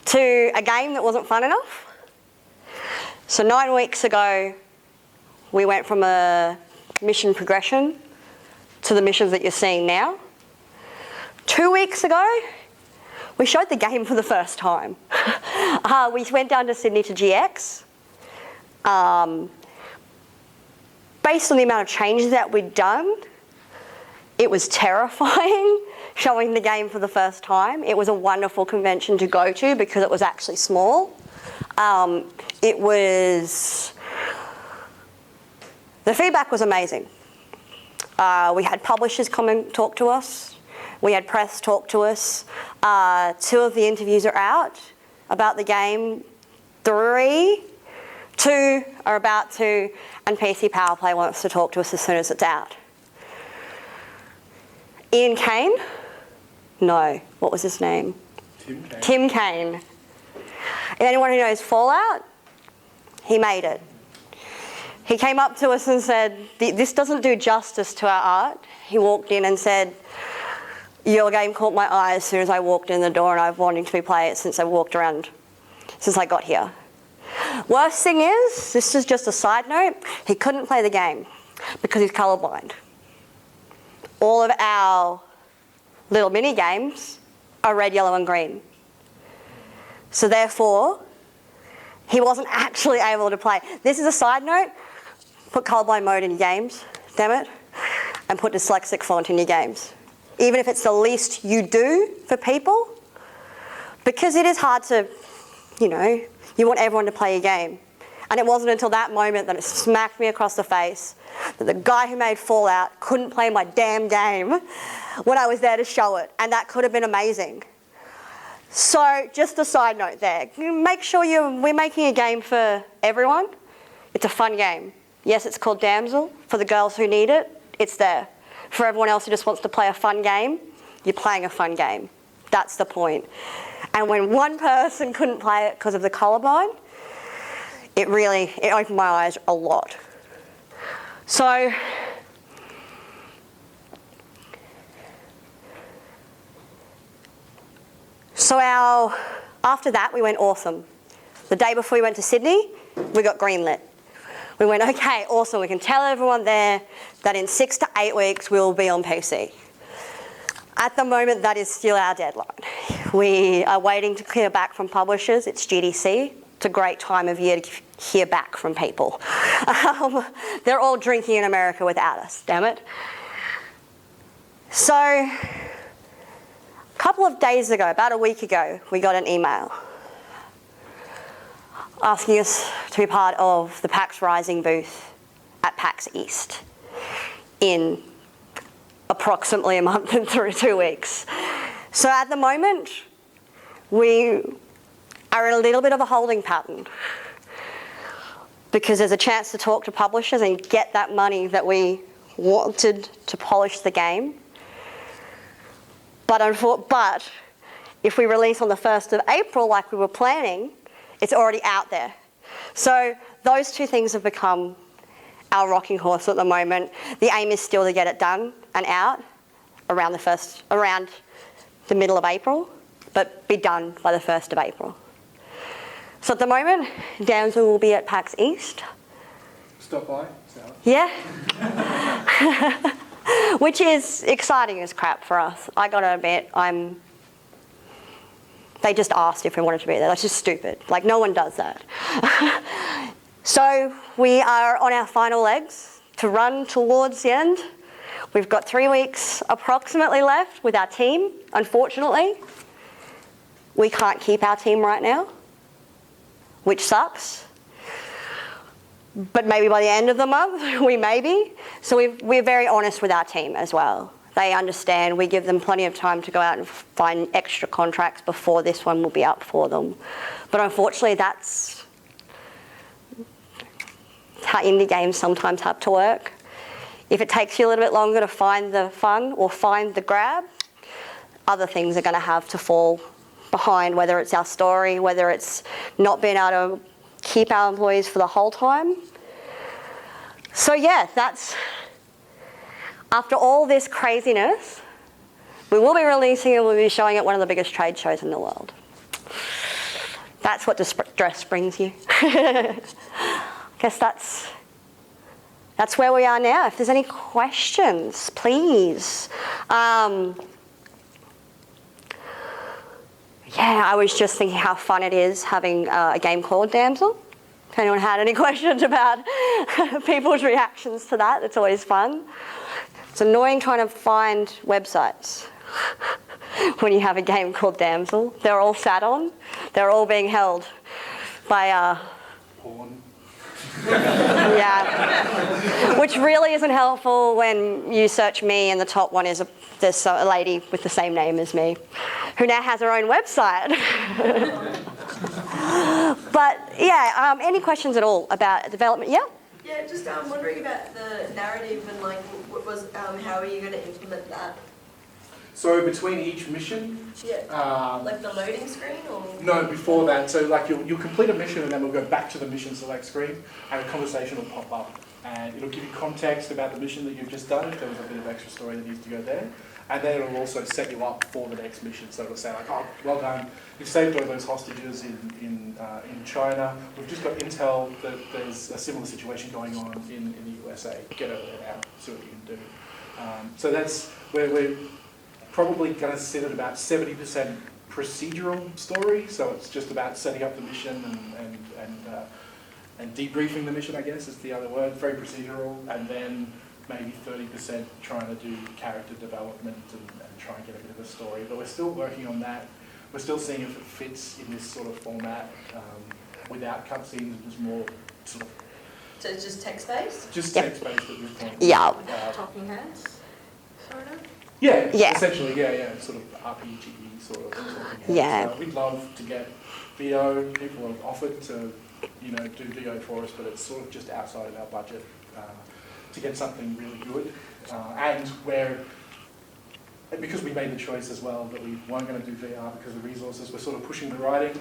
to a game that wasn't fun enough. So 9 weeks ago, we went from a mission progression to the missions that you're seeing now. 2 weeks ago, we showed the game for the first time. We went down to Sydney to GX. Based on the amount of changes that we'd done, it was terrifying showing the game for the first time. It was a wonderful convention to go to because it was actually small. The feedback was amazing. We had publishers come and talk to us. We had press talk to us. 2 of the interviews are out about the game. 2 are about to, and PC Power Play wants to talk to us as soon as it's out. Ian Kane? No, what was his name? Tim Kane. Anyone who knows Fallout? He made it. He came up to us and said, this doesn't do justice to our art. He walked in and said, your game caught my eye as soon as I walked in the door, and I've wanted to play it since I got here. Worst thing is, this is just a side note, he couldn't play the game because he's colourblind. All of our little mini games are red, yellow and green. So therefore, he wasn't actually able to play. This is a side note, put colourblind mode in your games, damn it, and put dyslexic font in your games. Even if it's the least you do for people, because it is hard to, you want everyone to play your game. And it wasn't until that moment that it smacked me across the face that the guy who made Fallout couldn't play my damn game when I was there to show it. And that could have been amazing. So just a side note there. Make sure we're making a game for everyone. It's a fun game. Yes, it's called Damsel. For the girls who need it, it's there. For everyone else who just wants to play a fun game, you're playing a fun game. That's the point. And when one person couldn't play it because of the colourblind, it opened my eyes a lot. So after that, we went awesome. The day before we went to Sydney, we got greenlit. We went, okay, awesome. We can tell everyone there that in 6 to 8 weeks, we'll be on PC. At the moment, that is still our deadline. We are waiting to hear back from publishers. It's GDC. It's a great time of year to hear back from people. They're all drinking in America without us, damn it. So a couple of days ago, about a week ago, we got an email asking us to be part of the PAX Rising booth at PAX East in approximately a month and 2 weeks. So at the moment, we are in a little bit of a holding pattern because there's a chance to talk to publishers and get that money that we wanted to polish the game. But if we release on the 1st of April like we were planning, it's already out there. So those 2 things have become our rocking horse at the moment. The aim is still to get it done and out around the middle of April, but be done by the 1st of April. So at the moment, Damsel will be at PAX East. Stop by, Sarah. Yeah. Which is exciting as crap for us. I gotta admit, They just asked if we wanted to be there. That's just stupid. Like, no one does that. So we are on our final legs to run towards the end. We've got 3 weeks approximately left with our team. Unfortunately, we can't keep our team right now, which sucks. But maybe by the end of the month, we may be. So we're very honest with our team as well. They understand. We give them plenty of time to go out and find extra contracts before this one will be up for them. But unfortunately, that's how indie games sometimes have to work. If it takes you a little bit longer to find the fun or find the grab, other things are going to have to fall behind, whether it's our story, whether it's not being able to keep our employees for the whole time. So yeah, that's, after all this craziness, we will be releasing it, we'll be showing at one of the biggest trade shows in the world. That's what distress brings you. I guess that's where we are now. If there's any questions, please. Yeah, I was just thinking how fun it is having a game called Damsel. If anyone had any questions about people's reactions to that, it's always fun. It's annoying trying to find websites when you have a game called Damsel. They're all sat on. They're all being held by... Porn. Yeah, which really isn't helpful when you search me and the top one is there's a lady with the same name as me who now has her own website. But yeah, any questions at all about development? Yeah? Yeah, just wondering about the narrative and like what was how are you going to implement that? So between each mission, Yeah. Like the loading screen or? no, before that. So like you'll complete a mission and then we'll go back to the mission select screen and a conversation will pop up and it'll give you context about the mission that you've just done if there was a bit of extra story that needs to go there. And then it'll also set you up for the next mission. So it'll say like, oh, well done, you've saved all those hostages in China. We've just got intel that there's a similar situation going on in the USA. Get over there now, see what you can do. So that's where we're probably going to sit at about 70% procedural story. So it's just about setting up the mission and debriefing the mission, I guess is the other word. Very procedural, and then maybe 30% trying to do character development and try and get a bit of a story. But we're still working on that. We're still seeing if it fits in this sort of format without cutscenes and just more sort of... So it's just text-based? Just text-based at this point. Yeah. Talking heads, sort of? Yeah, Yeah. essentially, yeah, sort of RPG sort of talking heads. Yeah. We'd love to get VO. People have offered to, do VO for us, but it's sort of just outside of our budget to get something really good. And because we made the choice as well that we weren't going to do VR because of resources, we're sort of pushing the writing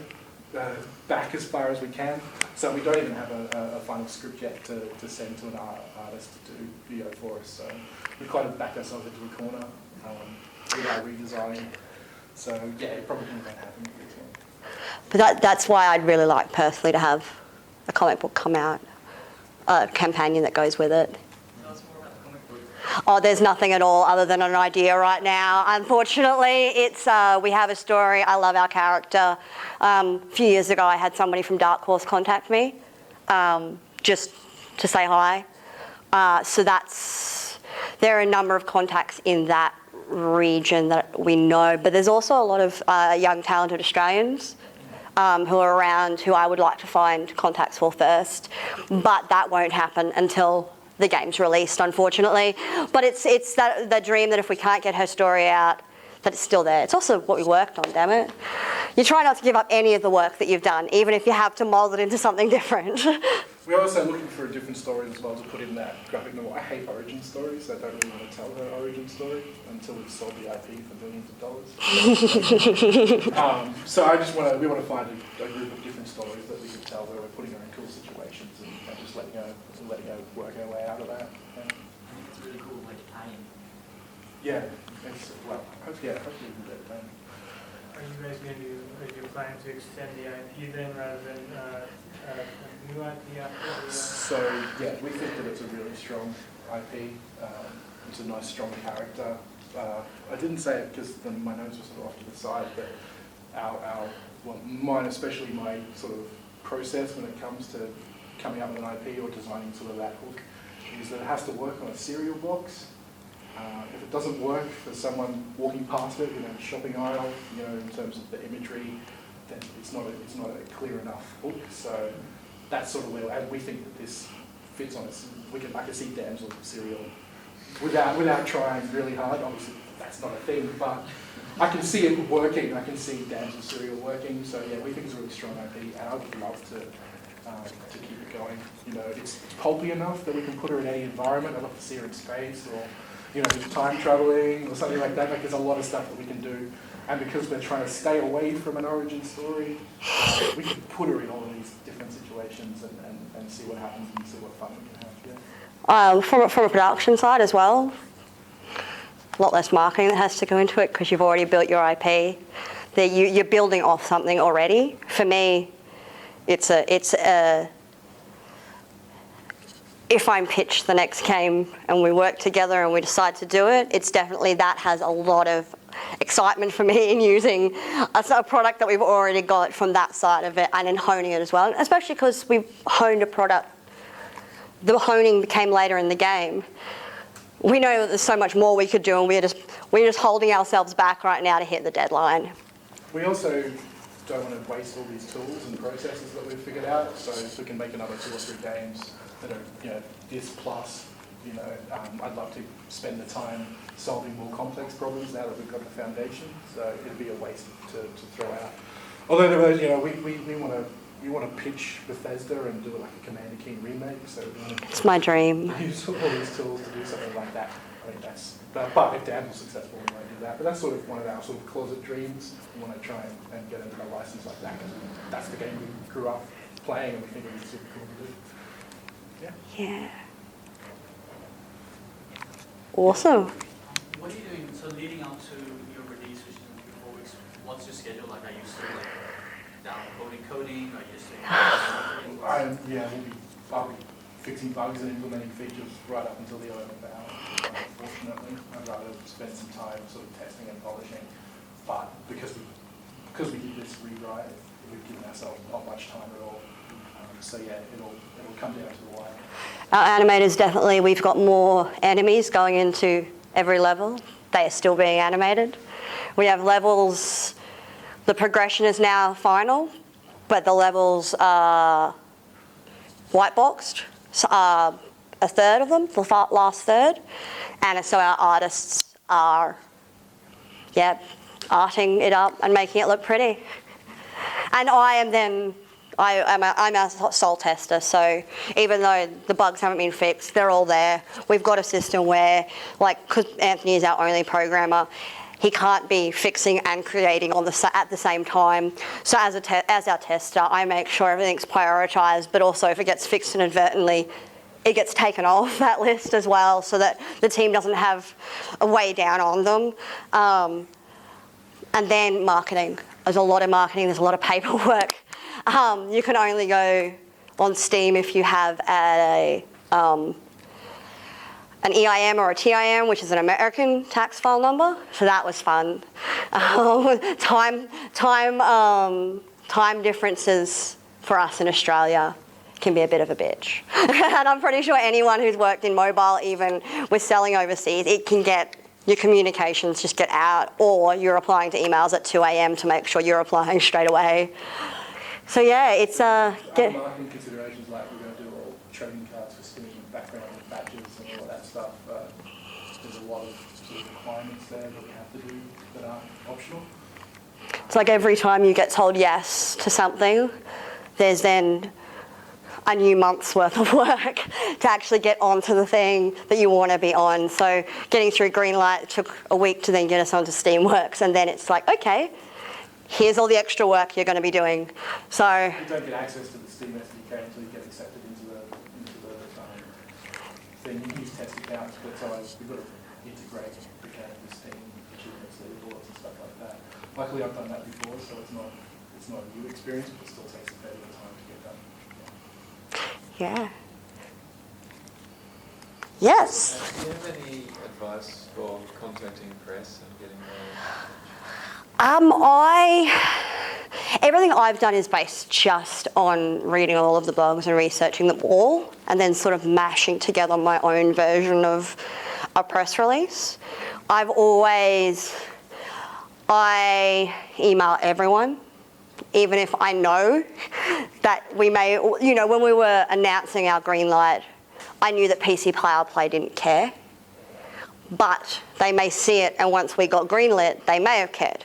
back as far as we can. So we don't even have a final script yet to send to an artist to do VO for us. So we kind of backed ourselves into a corner with our redesign. So yeah, it probably won't happen with this one. But that's why I'd really like personally to have a comic book come out, a companion that goes with it. Oh, there's nothing at all other than an idea right now. Unfortunately, it's we have a story. I love our character. A few years ago, I had somebody from Dark Horse contact me just to say hi. So there are a number of contacts in that region that we know, but there's also a lot of young, talented Australians who are around who I would like to find contacts for first, but that won't happen until the game's released, unfortunately. But it's the dream that if we can't get her story out, that it's still there. It's also what we worked on, damn it. You try not to give up any of the work that you've done, even if you have to mould it into something different. We're also looking for different stories as well to put in that graphic novel. I hate origin stories. I don't really want to tell her origin story until we've sold the IP for millions of dollars. So we want to find a group of different stories that we can tell where we're putting her in cool situations and just letting her work her way out of that. It's a really cool way to tie in. Yeah, hopefully we can get it done. Are you guys going to plan to extend the IP then rather than a new IP after the... So yeah, we think that it's a really strong IP. It's a nice, strong character. I didn't say it because my notes were sort of off to the side, but mine, especially my sort of process when it comes to coming up with an IP or designing sort of that hook is that it has to work on a cereal box. If it doesn't work for someone walking past it in a shopping aisle, you know, in terms of the imagery, then it's not a clear enough hook. So that's sort of where we think that this fits on us. I can see Damsel cereal without trying really hard. Obviously, that's not a thing, but I can see it working. I can see Damsel cereal working. So yeah, we think it's a really strong IP, and I would love to keep it going. You know, it's pulpy enough that we can put her in any environment. I'd love to see her in space, or you know, time traveling or something like that. Like, there's a lot of stuff that we can do, and because we're trying to stay away from an origin story, we can put her in all of these different situations and see what happens and see what fun we can have. Yeah. From a production side as well, a lot less marketing that has to go into it because you've already built your IP. You're building off something already. For me, it's a if I'm pitched the next game and we work together and we decide to do it, it's definitely that has a lot of excitement for me in using a product that we've already got from that side of it and in honing it as well, especially because we've honed a product. The honing came later in the game. We know that there's so much more we could do, and we're just holding ourselves back right now to hit the deadline. We also don't want to waste all these tools and processes that we've figured out, so if we can make another 2 or 3 games that are, you know, this plus, you know, I'd love to spend the time solving more complex problems now that we've got the foundation, so it'd be a waste to throw out. Although, you know, we want to pitch Bethesda and do like a Commander Keen remake, so It's my dream. use all these tools to do something like that. I mean, but if Damsel's successful, we might do that. But that's sort of one of our sort of closet dreams. We want to try and get into a license like that, because that's the game we grew up playing, and we think it's super cool to do. Yeah. Yeah. Awesome. What are you doing, so leading up to your release, which is in 4 weeks, what's your schedule like? Are you still like down coding? Are you still I'll be fixing bugs and implementing features right up until the 11th hour. Unfortunately, I'd rather spend some time sort of testing and polishing. But because we did this rewrite, we've given ourselves not much time at all. So yeah, it'll come down to the wire. Our animators definitely, we've got more enemies going into every level. They are still being animated. We have levels, the progression is now final, but the levels are white boxed, a third of them, the last third. And so our artists are, arting it up and making it look pretty. And I'm a sole tester, so even though the bugs haven't been fixed, they're all there. We've got a system where, like, because Anthony is our only programmer, he can't be fixing and creating at the same time. So as our tester, I make sure everything's prioritised, but also if it gets fixed inadvertently, it gets taken off that list as well, so that the team doesn't have a weigh down on them. And then marketing. There's a lot of marketing, there's a lot of paperwork. You can only go on Steam if you have an EIM or a TIM, which is an American tax file number. So that was fun. Time differences for us in Australia can be a bit of a bitch. And I'm pretty sure anyone who's worked in mobile, even with selling overseas, it can get, your communications just get out, or you're replying to emails at 2 a.m. to make sure you're replying straight away. So yeah, it's marketing considerations, like we're going to do all trading cards for Steam, background badges and all that stuff. There's a lot of sort of requirements there that we have to do that aren't optional. It's like every time you get told yes to something, there's then a new month's worth of work to actually get onto the thing that you want to be on. So getting through Greenlight took a week to then get us onto Steamworks, and then it's like, okay, here's all the extra work you're going to be doing. So You don't get access to the Steam SDK until you get accepted into the thing. You can use test accounts, but it's always, we've got to integrate the game with Steam, achievements, leaderboards and stuff like that. Luckily I've done that before, so it's not a new experience, but it still takes a fair bit of time to get done. yeah. Yes. Do you have any advice for contacting press and getting Everything I've done is based just on reading all of the blogs and researching them all, and then sort of mashing together my own version of a press release. I email everyone, even if I know that we may, when we were announcing our green light, I knew that PC Power Play didn't care, but they may see it, and once we got greenlit, they may have cared.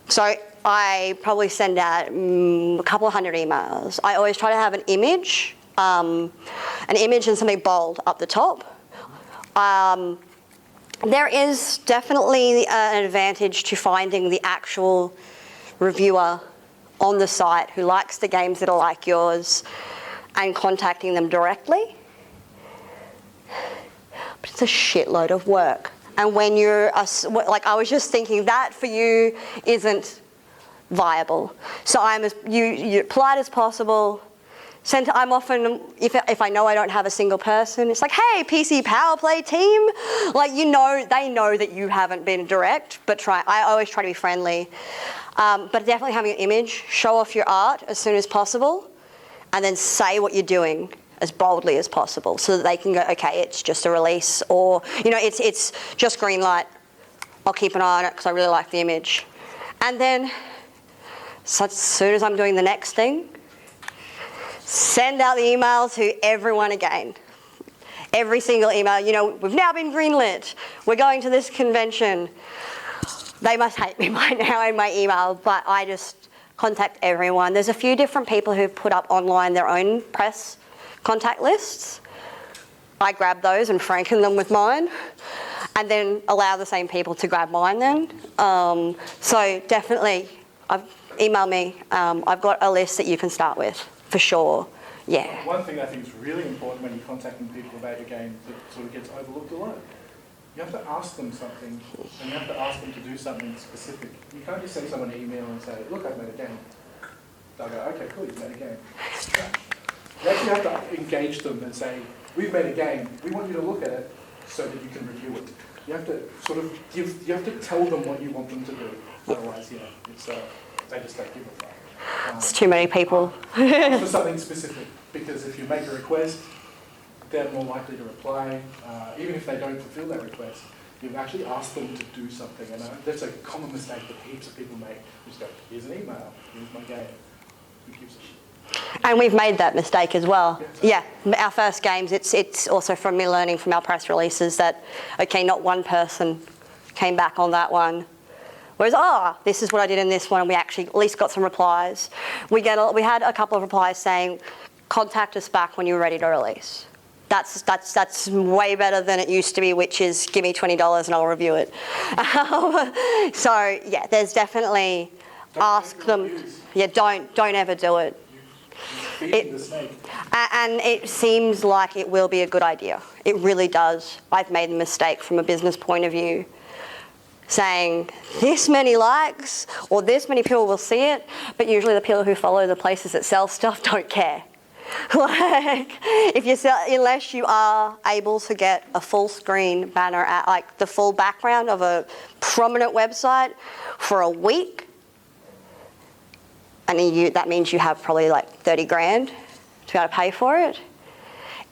So I probably send out a couple of hundred emails. I always try to have an image and something bold up the top. There is definitely an advantage to finding the actual reviewer on the site who likes the games that are like yours and contacting them directly. But it's a shitload of work. And when you're, I was just thinking that for you isn't viable. So I'm as polite as possible. I'm often, if I know I don't have a single person, it's like, hey, PC Power Play team. They know that you haven't been direct, but I always try to be friendly. But definitely having an image, show off your art as soon as possible, and then say what you're doing as boldly as possible so that they can go, okay, it's just a release, or, it's just green light. I'll keep an eye on it because I really like the image. And then, so as soon as I'm doing the next thing, send out the email to everyone again. Every single email, we've now been greenlit. We're going to this convention. They must hate me by now in my email, but I just contact everyone. There's a few different people who've put up online their own press contact lists. I grab those and franken them with mine, and then allow the same people to grab mine then. So definitely, email me. I've got a list that you can start with, for sure. Yeah. One thing I think is really important when you're contacting people about your game that sort of gets overlooked a lot. You have to ask them something, and you have to ask them to do something specific. You can't just send someone an email and say, look, I've made a game. They'll go, okay, cool, you've made a game. You actually have to engage them and say, we've made a game, we want you to look at it so that you can review it. You have to sort of you have to tell them what you want them to do. Otherwise, they just don't give a fuck. It's too many people. For something specific, because if you make a request, they're more likely to reply. Even if they don't fulfill that request, you've actually asked them to do something. And that's a common mistake that heaps of people make. You just go, here's an email, here's my game. Who gives a shit? And we've made that mistake as well. Yeah, our first games, it's also from me learning from our press releases that, okay, not one person came back on that one. Whereas, this is what I did in this one, and we actually at least got some replies. We had a couple of replies saying, contact us back when you're ready to release. That's way better than it used to be, which is give me $20 and I'll review it. So yeah, there's definitely ask them. Yeah, don't ever do it. Feeding the snake. And it seems like it will be a good idea. It really does. I've made the mistake from a business point of view, saying this many likes or this many people will see it, but usually the people who follow the places that sell stuff don't care. If you sell, unless you are able to get a full screen banner at like the full background of a prominent website for a week, and that means you have probably like 30 grand to be able to pay for it.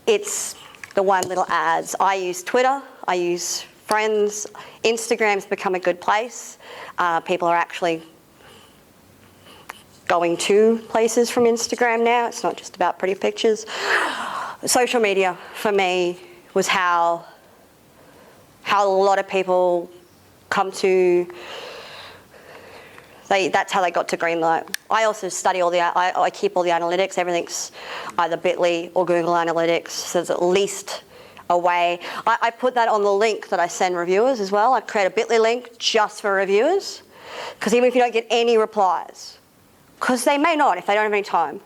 It's the one little ads. I use Twitter, I use Friends. Instagram's become a good place. People are actually going to places from Instagram now. It's not just about pretty pictures. Social media for me was how a lot of people come to. That's how they got to Greenlight. I also study I keep all the analytics. Everything's either Bitly or Google Analytics. So there's at least a way. I put that on the link that I send reviewers as well. I create a Bitly link just for reviewers. Because even if you don't get any replies, because they may not if they don't have any time,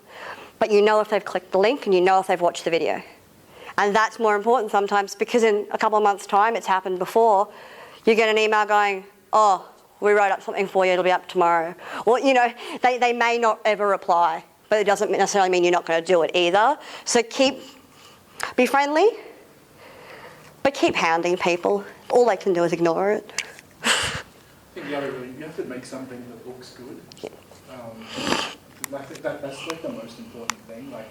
but you know if they've clicked the link and you know if they've watched the video. And that's more important sometimes because in a couple of months' time, it's happened before, you get an email going, we wrote up something for you, it'll be up tomorrow. Or, they may not ever reply, but it doesn't necessarily mean you're not going to do it either. So be friendly, but keep hounding people. All they can do is ignore it. think the other really, you have to make something that looks good. I think that's like the most important thing. Like,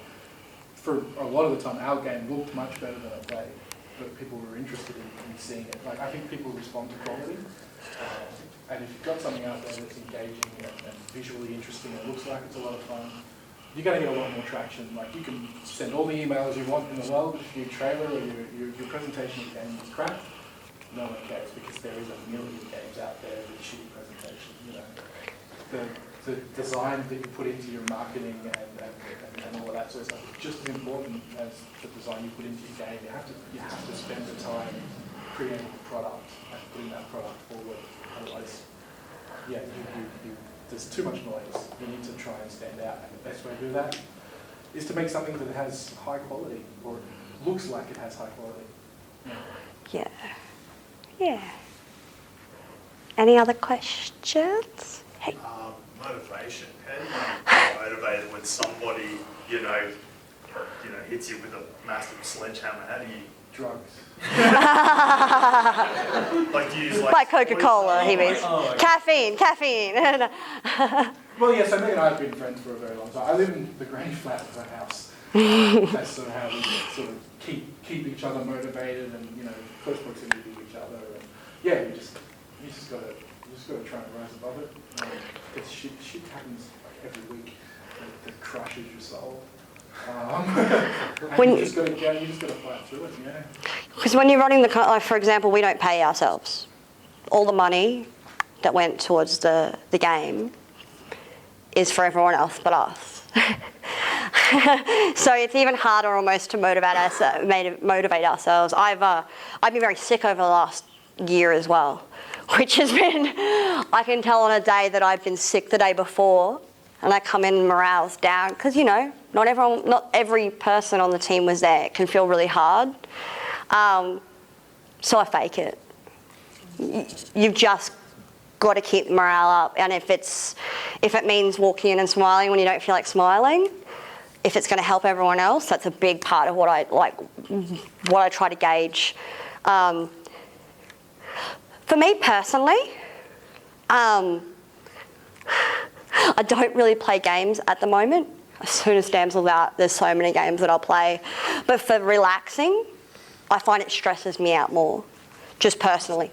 for a lot of the time, our game looked much better than I played, but people were interested in seeing it. Like, I think people respond to quality, and if you've got something out there that's engaging and visually interesting and looks like it's a lot of fun, you're going to get a lot more traction. Like, you can send all the emails you want in the world, but if your trailer or your presentation of the game is crap, no one cares, because there is a million games out there with shitty presentations. You know, the design that you put into your marketing and all of that sort of stuff is just as important as the design you put into your game. You have to spend the time creating the product and putting that product forward. Otherwise, yeah, there's too much noise. You need to try and stand out, and the best way to do that is to make something that has high quality, or looks like it has high quality. Yeah. Yeah. Any other questions? Hey. Motivation. How do you get motivated when somebody, hits you with a massive sledgehammer? How do you? Drugs. Like Coca-Cola, he means. Caffeine. Well, yes, Meg and I have been friends for a very long time. I live in the Grange flat of her house. That's sort of how we sort of keep each other motivated and, close proximity to each other. And yeah, you just gotta try and rise above it. It's shit happens like every week that crushes your soul. And you just gotta fight through it, yeah. Because when you're running like, for example, we don't pay ourselves. All the money that went towards the game is for everyone else but us. So it's even harder almost to motivate ourselves. I've been very sick over the last year as well, which has been, I can tell on a day that I've been sick the day before, and I come in and morale's down, because not every person on the team was there. It can feel really hard. So I fake it. You've just got to keep morale up, and if it means walking in and smiling when you don't feel like smiling, if it's going to help everyone else, that's a big part of what I try to gauge. For me personally, I don't really play games at the moment. As soon as Damsel's out, there's so many games that I'll play. But for relaxing, I find it stresses me out more, just personally.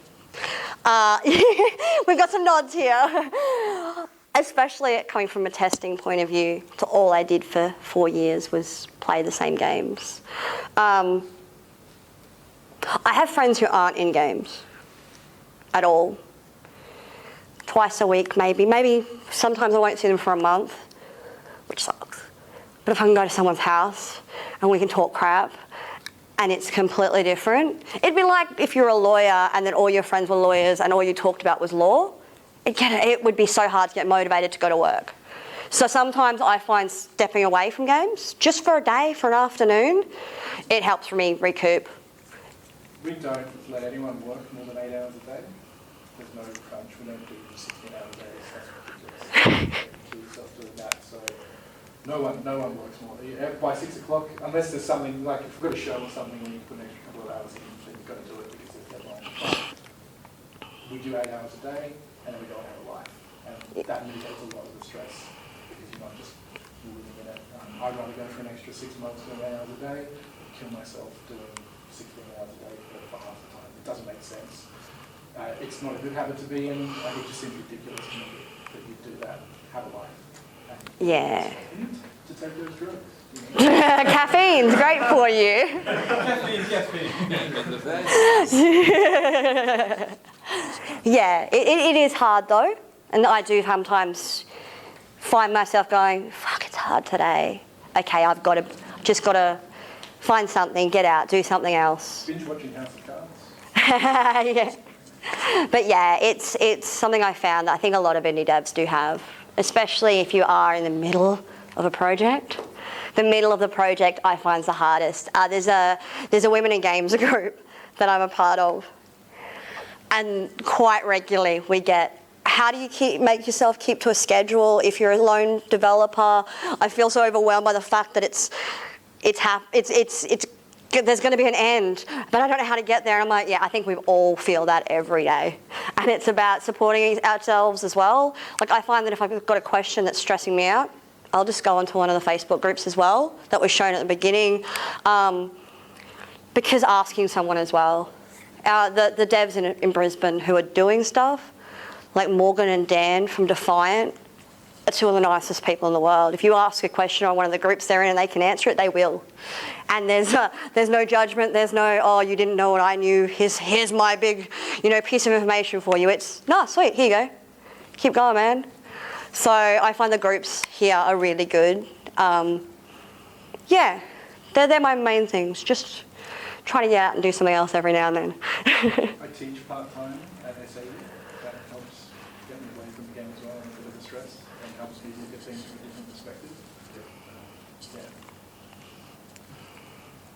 We've got some nods here. Especially coming from a testing point of view, to all I did for 4 years was play the same games. I have friends who aren't in games at all. Twice a week, maybe sometimes I won't see them for a month, which sucks. But if I can go to someone's house and we can talk crap and it's completely different. It'd be like if you're a lawyer and then all your friends were lawyers and all you talked about was law. It would be so hard to get motivated to go to work. So sometimes I find stepping away from games, just for a day, for an afternoon, it helps for me recoup. We don't let anyone work more than 8 hours a day. There's no crunch. We don't do 16 hours a day. That's ridiculous. Keep yourself doing that. So no one works more. By 6 o'clock, unless there's something, like if we've got a show or something, we need to put an extra couple of hours in, then you've got to do it because there's deadline. We do 8 hours a day, and then we go and have a life. And that mitigates a lot of the stress because you're not just living in it. I'd rather go for an extra 6 months doing 8 hours a day than kill myself doing 16 hours a day for half the time. It doesn't make sense. It's not a good habit to be in. It just seems ridiculous to me that you do that, have a life. Yeah. To take those drugs. Caffeine's great for you. Yeah, it is hard though. And I do sometimes find myself going, fuck, it's hard today. Okay, I've just got to find something, get out, do something else. Binge watching House of Cards. Yeah. But yeah, it's something I found that I think a lot of indie devs do have, especially if you are in the middle of a project. The middle of the project I find is the hardest. There's a Women in Games group that I'm a part of, and quite regularly we get, how do you make yourself keep to a schedule if you're a lone developer? I feel so overwhelmed by the fact that it's there's going to be an end, but I don't know how to get there. And I'm like, yeah, I think we all feel that every day. And it's about supporting ourselves as well. Like, I find that if I've got a question that's stressing me out, I'll just go onto one of the Facebook groups as well that was shown at the beginning, because asking someone as well. The devs in Brisbane who are doing stuff, like Morgan and Dan from Defiant, are two of the nicest people in the world. If you ask a question on one of the groups they're in and they can answer it, they will. And there's no judgment. There's no, oh, you didn't know what I knew. Here's my big, piece of information for you. It's, no, sweet, here you go. Keep going, man. So I find the groups here are really good. Yeah, they're my main things. Just try to get out and do something else every now and then. I teach part-time at SAU. That helps get me away from the game as well and a bit of the stress, and helps me look at things from a different perspective.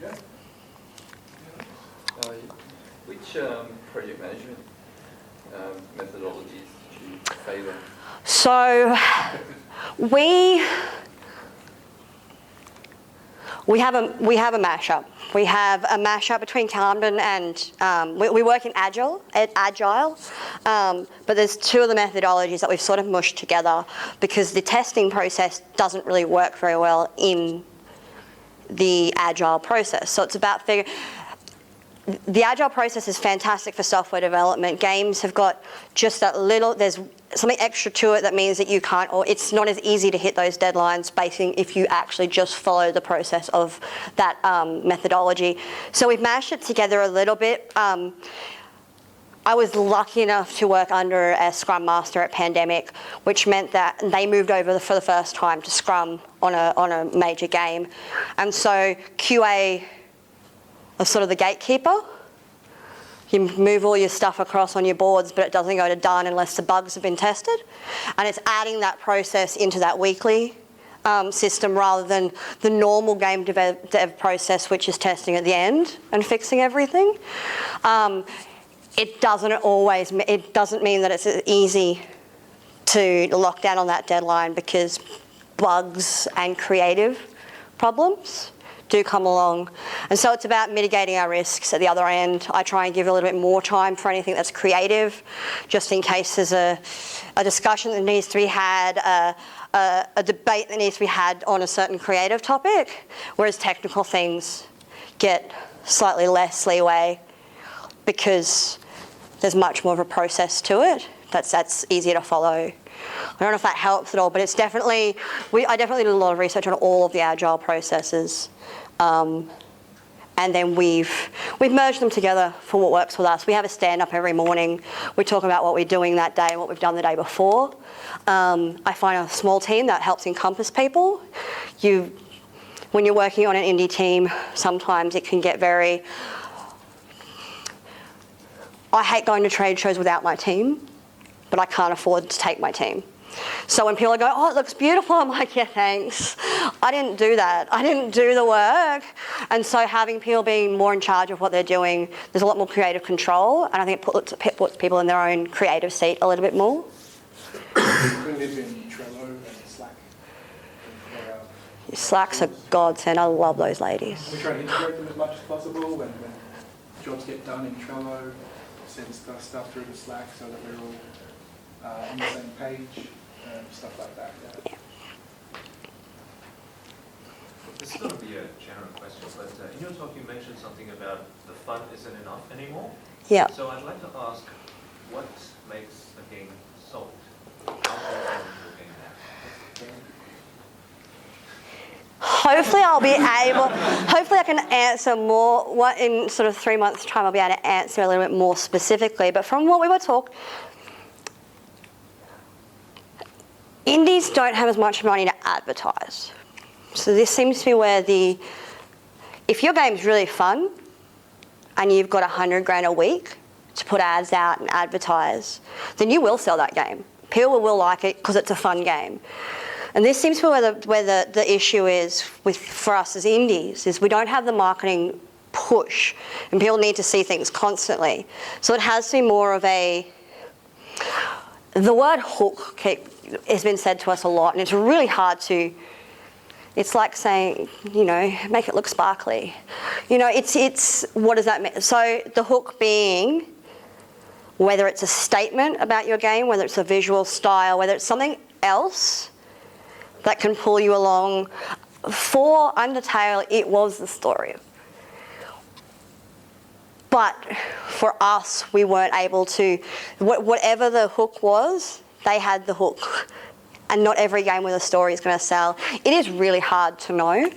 Yeah. Which project management methodologies do you favour? So we have a mashup. We have a mashup between Camden and we work in Agile, but there's two of the methodologies that we've sort of mushed together because the testing process doesn't really work very well in the Agile process. So it's about figuring. The Agile process is fantastic for software development. Games have got just that little, there's something extra to it that means that you can't, or it's not as easy to hit those deadlines if you actually just follow the process of that methodology. So we've mashed it together a little bit. I was lucky enough to work under a Scrum Master at Pandemic, which meant that they moved over for the first time to Scrum on a major game. And so QA was sort of the gatekeeper. You move all your stuff across on your boards, but it doesn't go to done unless the bugs have been tested. And it's adding that process into that weekly system rather than the normal game dev process, which is testing at the end and fixing everything. It doesn't mean that it's easy to lock down on that deadline because bugs and creative problems do come along. And so it's about mitigating our risks at the other end. I try and give a little bit more time for anything that's creative, just in case there's a discussion that needs to be had, a debate that needs to be had on a certain creative topic, whereas technical things get slightly less leeway because there's much more of a process to it that's easier to follow. I don't know if that helps at all, but it's definitely, I definitely did a lot of research on all of the Agile processes. And then we've merged them together for what works with us. We have a stand-up every morning. We talk about what we're doing that day and what we've done the day before. I find a small team that helps encompass people. When you're working on an indie team, sometimes it can get very... I hate going to trade shows without my team, but I can't afford to take my team. So when people go, oh, it looks beautiful, I'm like, yeah, thanks. I didn't do that. I didn't do the work. And so having people being more in charge of what they're doing, there's a lot more creative control, and I think it puts people in their own creative seat a little bit more. We live in Trello and Slack. Slack's a godsend. I love those ladies. We try to integrate them as much as possible. When jobs get done in Trello, send stuff through to Slack so that we're all on the same page, stuff like that. Yeah. This is going to be a general question, but in your talk you mentioned something about the fun isn't enough anymore. Yeah. So I'd like to ask, what makes a game solid? How often is a game there? Hopefully I can answer more, in sort of 3 months' time I'll be able to answer a little bit more specifically, but from what we were talking, indies don't have as much money to advertise. So this seems to be where if your game's really fun and you've got $100,000 a week to put ads out and advertise, then you will sell that game. People will like it because it's a fun game. And this seems to be where the issue is for us as indies, is we don't have the marketing push and people need to see things constantly. So it has to be more of the word hook has been said to us a lot, and it's really hard to It's like saying, you know, make it look sparkly. You know, it's what does that mean? So the hook being, whether it's a statement about your game, whether it's a visual style, whether it's something else that can pull you along. For Undertale, it was the story. But for us, we weren't able to, whatever the hook was, they had the hook. And not every game with a story is going to sell. It is really hard to know.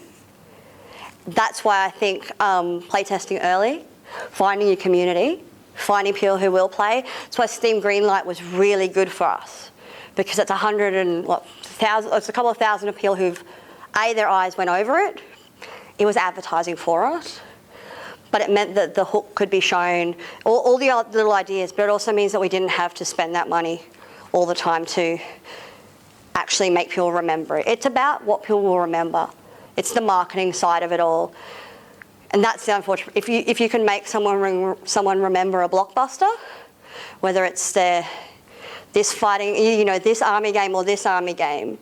That's why I think playtesting early, finding your community, finding people who will play. That's why Steam Greenlight was really good for us, because it's it's a couple of thousand of people who've, their eyes went over it. It was advertising for us, but it meant that the hook could be shown, all the other little ideas, but it also means that we didn't have to spend that money all the time to actually make people remember it. It's about what people will remember. It's the marketing side of it all. And that's the unfortunate. If you can make someone remember a blockbuster, whether it's this fighting, you know, this army game or this army game,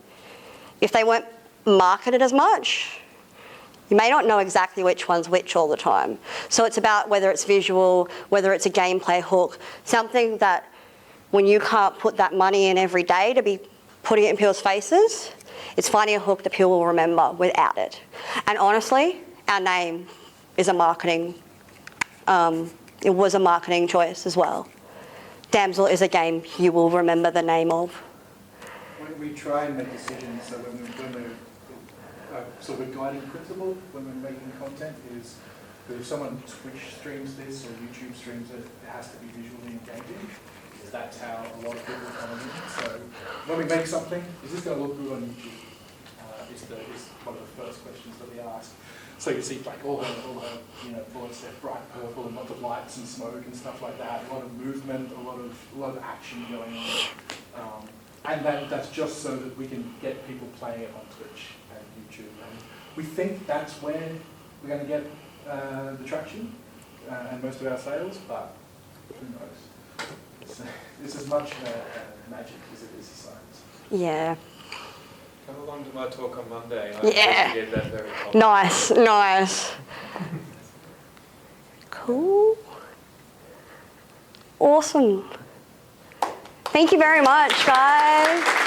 if they weren't marketed as much, you may not know exactly which one's which all the time. So it's about whether it's visual, whether it's a gameplay hook, something that when you can't put that money in every day to be putting it in people's faces, it's finding a hook that people will remember without it. And honestly, our name is a marketing, it was a marketing choice as well. Damsel is a game you will remember the name of. We try and make decisions, so when we're sort of a guiding principle when we're making content is that if someone Twitch streams this or YouTube streams it, it has to be visually engaging, because that's how a lot of people come in. So when we make something, is this going to look good on YouTube? Is one of the first questions that we ask. So you see like all her you know, bullets, they're bright purple and lots of lights and smoke and stuff like that, a lot of movement, a lot of action going on. And that's just so that we can get people playing it on Twitch and YouTube. And we think that's where we're going to get the traction and most of our sales, but who knows? It's as much magic as it is science. Yeah. Come along to my talk on Monday. I Yeah. investigate that very topic. Nice. Cool. Awesome. Thank you very much, guys.